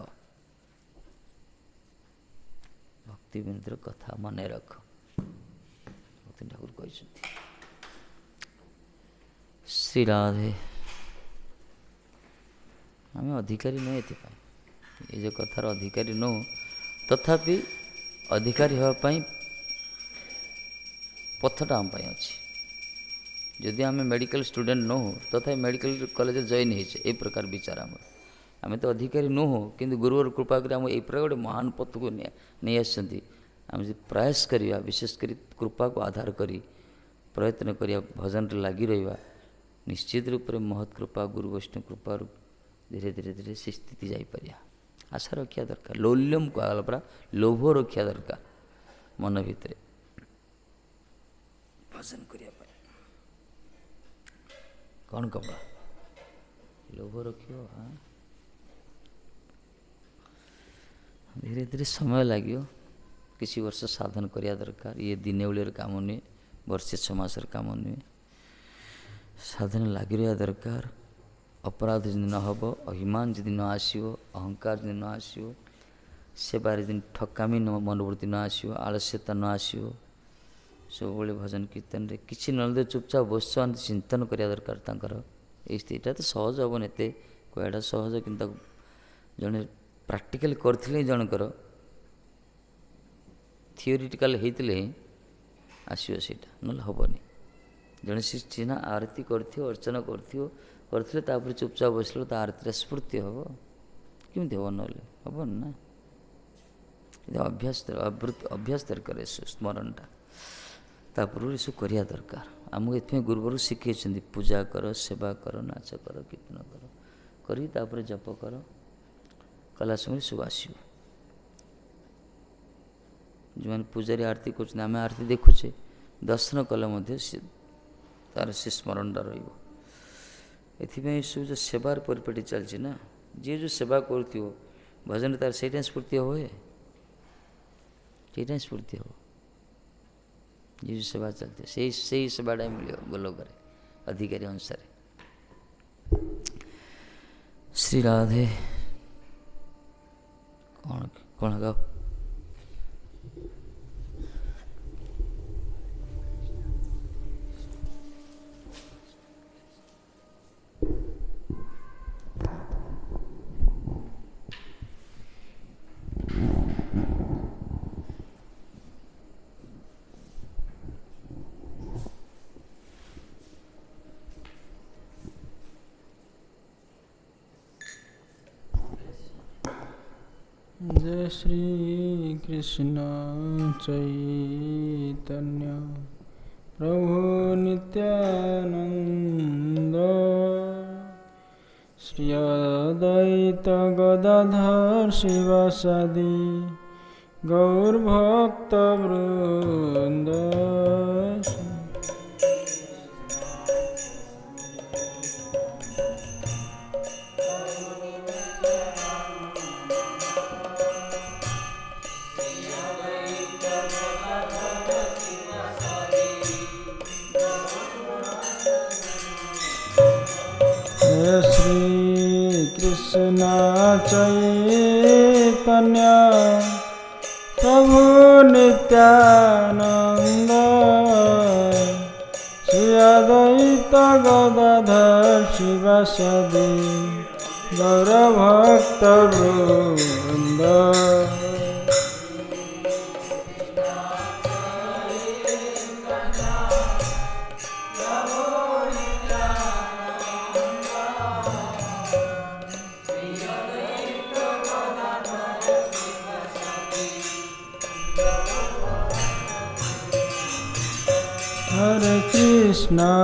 भक्ति विनोदर कथा मन रख भक्ति ठाकुर कहते श्री राधे आम अधिकारी नुह ये जो कथार अधिकारी नु तथापि अधिकारी होगापाई पथटा आम अच्छी जदि आम मेडिकल स्टूडेंट नु तथा मेडिकल कॉलेज जॉइन हो प्रकार विचार आम तो अधिकारी नुह कि गुरुवर कृपा कर ये प्रकार गोटे महान पथ को नहीं आसती आम प्रयास करवा विशेषकर कृपा को आधार करी प्रयत्न करवा भजन लगी रहा निश्चित रूप से महत् कृपा गुरु वैष्णव कृपा धीरे धीरे धीरे से स्थिति जापर आशा रखा दरकार लौल्यम कहला परा लोभ रखा दरकार मन भितर भजन करने कौन कपड़ा लोभ रखियो हाँ धीरे धीरे समय लगे किसी वर्ष साधन करने दरकार ये दिने बेले काम नुहे वर्षे 6 मासर काम नुहे साधन लगी रहा दरकार अपराध जदि न हो अभिमान जदि न आसो अहंकार जदि न आसो सेवार जदि ठकामी मनोवृत्ति न आसो आलस्यता न आसो सब भजन कीर्तन रे किसी नलदे चुपचाप बस चिंतन करिया दरकार तांकर ए स्थितिटा तो सहज हेन एत कहटा सहज कि जड़े प्राक्टिकल करथिले जनकर थियोरिटिकल होते आसो सेटा ना हेनी जड़े से चिन्ह आरती अर्चना करते चुपचाप बसलो तो आरती स्फूर्ति हम कमी हम ना हेन ना अभ्यास दरकार स्मरणटा ता पूर्व सब करवा दरकार आमको ये गुरुवर शिखे पूजा कर सेवा कर नाच कर कीर्तन कर जप कर कला समय सब आसो जो मैंने पूजारी आरती कर आम आरती देखुचे दर्शन कले तार से स्मरणटा रही सब जो सेवार परिपाटी चलती ना जी जो सेवा कर भजन तार से स्फूर्ति हे से स्फूर्ति हे जी जो सेवा चलती से सेवाटा मिले गोलोक अधिकारी अनुसार श्री राधे कौन कौन गाओ जय श्री कृष्ण चैतन्य प्रभु नित्यानंद श्री अद्वैत गदाधर शिवासादि गौरभक्त वृंद कृष्ण चैतन्य प्रभु नित्यानंद श्री अद्वैत गदाधर शिवासादि गौरभक्त वृंद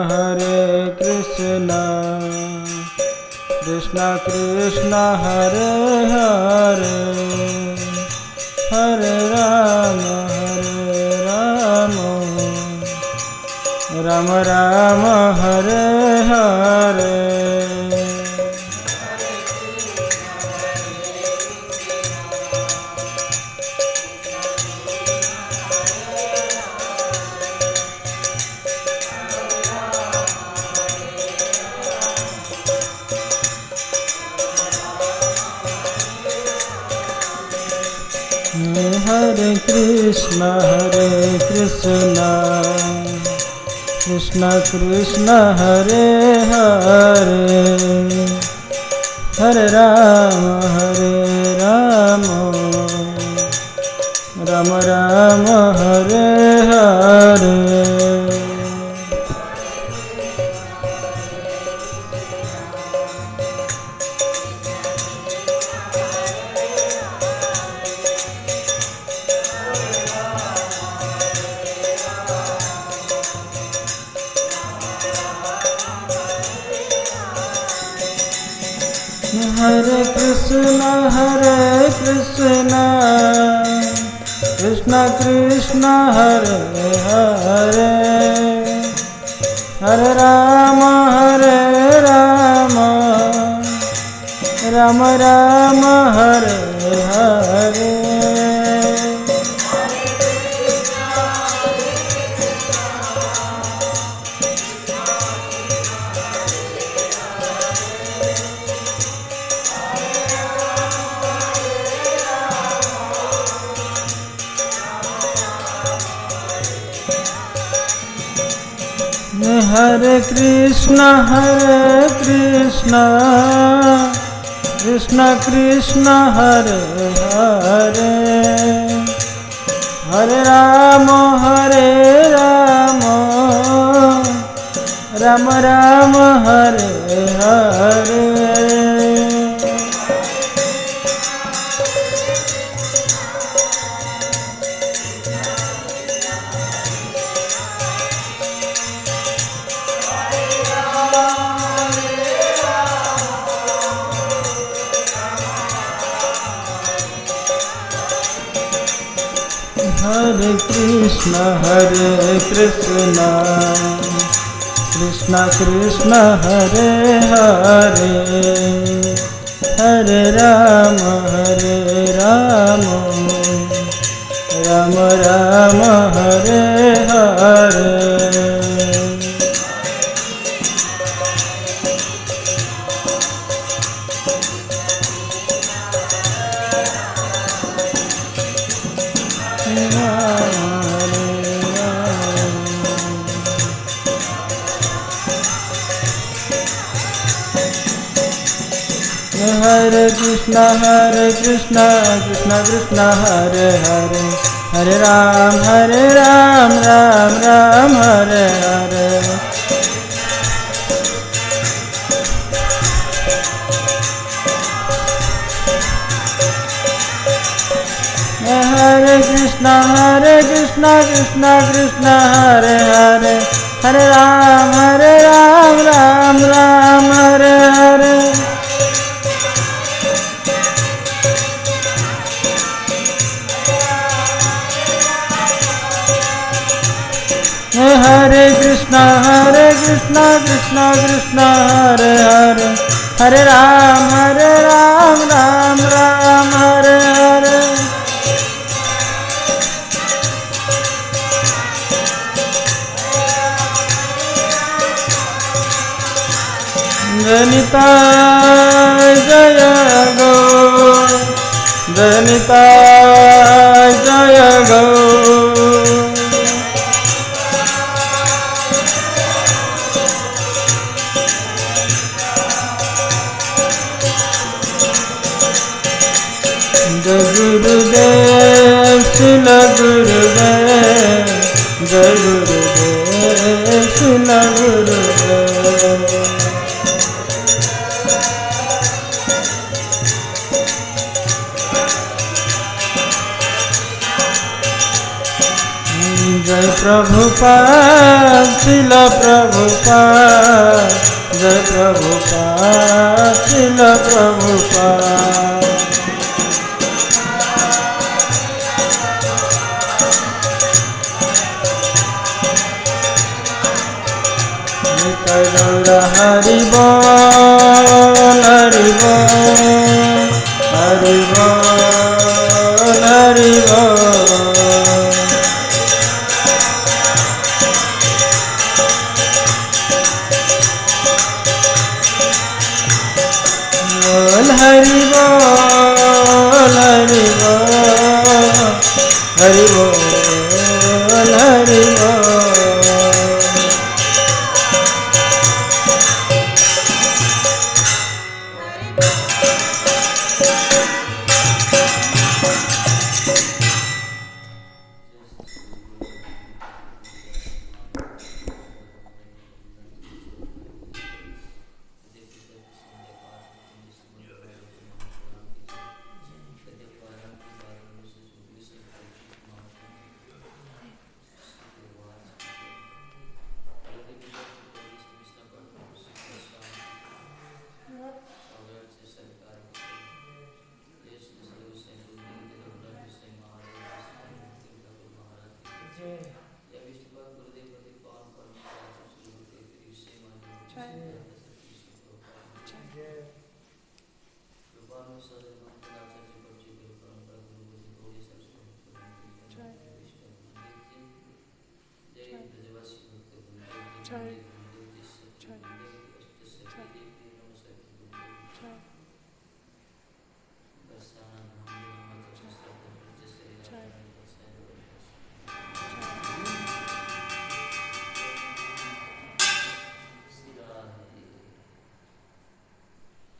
हरे कृष्ण कृष्ण कृष्ण हरे हरे हरे राम राम राम हरे हरे हरे कृष्ण कृष्ण कृष्ण हरे हरे हरे राम राम राम हरे हरे हरे कृष्ण कृष्ण कृष्ण हरे हरे हरे राम राम राम हरे हरे हरे कृष्ण कृष्ण कृष्ण हरे हरे हरे राम राम राम हरे हरे हरे कृष्ण कृष्ण कृष्ण हरे हरे हरे राम राम राम हरे हरे हरे कृष्ण कृष्ण कृष्ण हरे हरे हरे राम राम राम हरे हरे हरे कृष्ण कृष्ण कृष्ण हरे हरे हरे राम राम राम हरे हरे हरे कृष्ण कृष्ण कृष्ण हरे हरे हरे राम राम राम हरे हरे जनिताय जय गौर जनिताय जय गौर जय गुरुदेव शिल गुरुदेव जय गुरुदेव शिल गुरुदेव जय प्रभुपाद शिल प्रभुपाद जय प्रभुपाद शिल प्रभुपाद गौर हरि बोल हरि बोल हरि बोल हरि बोल हरि बोल Jai.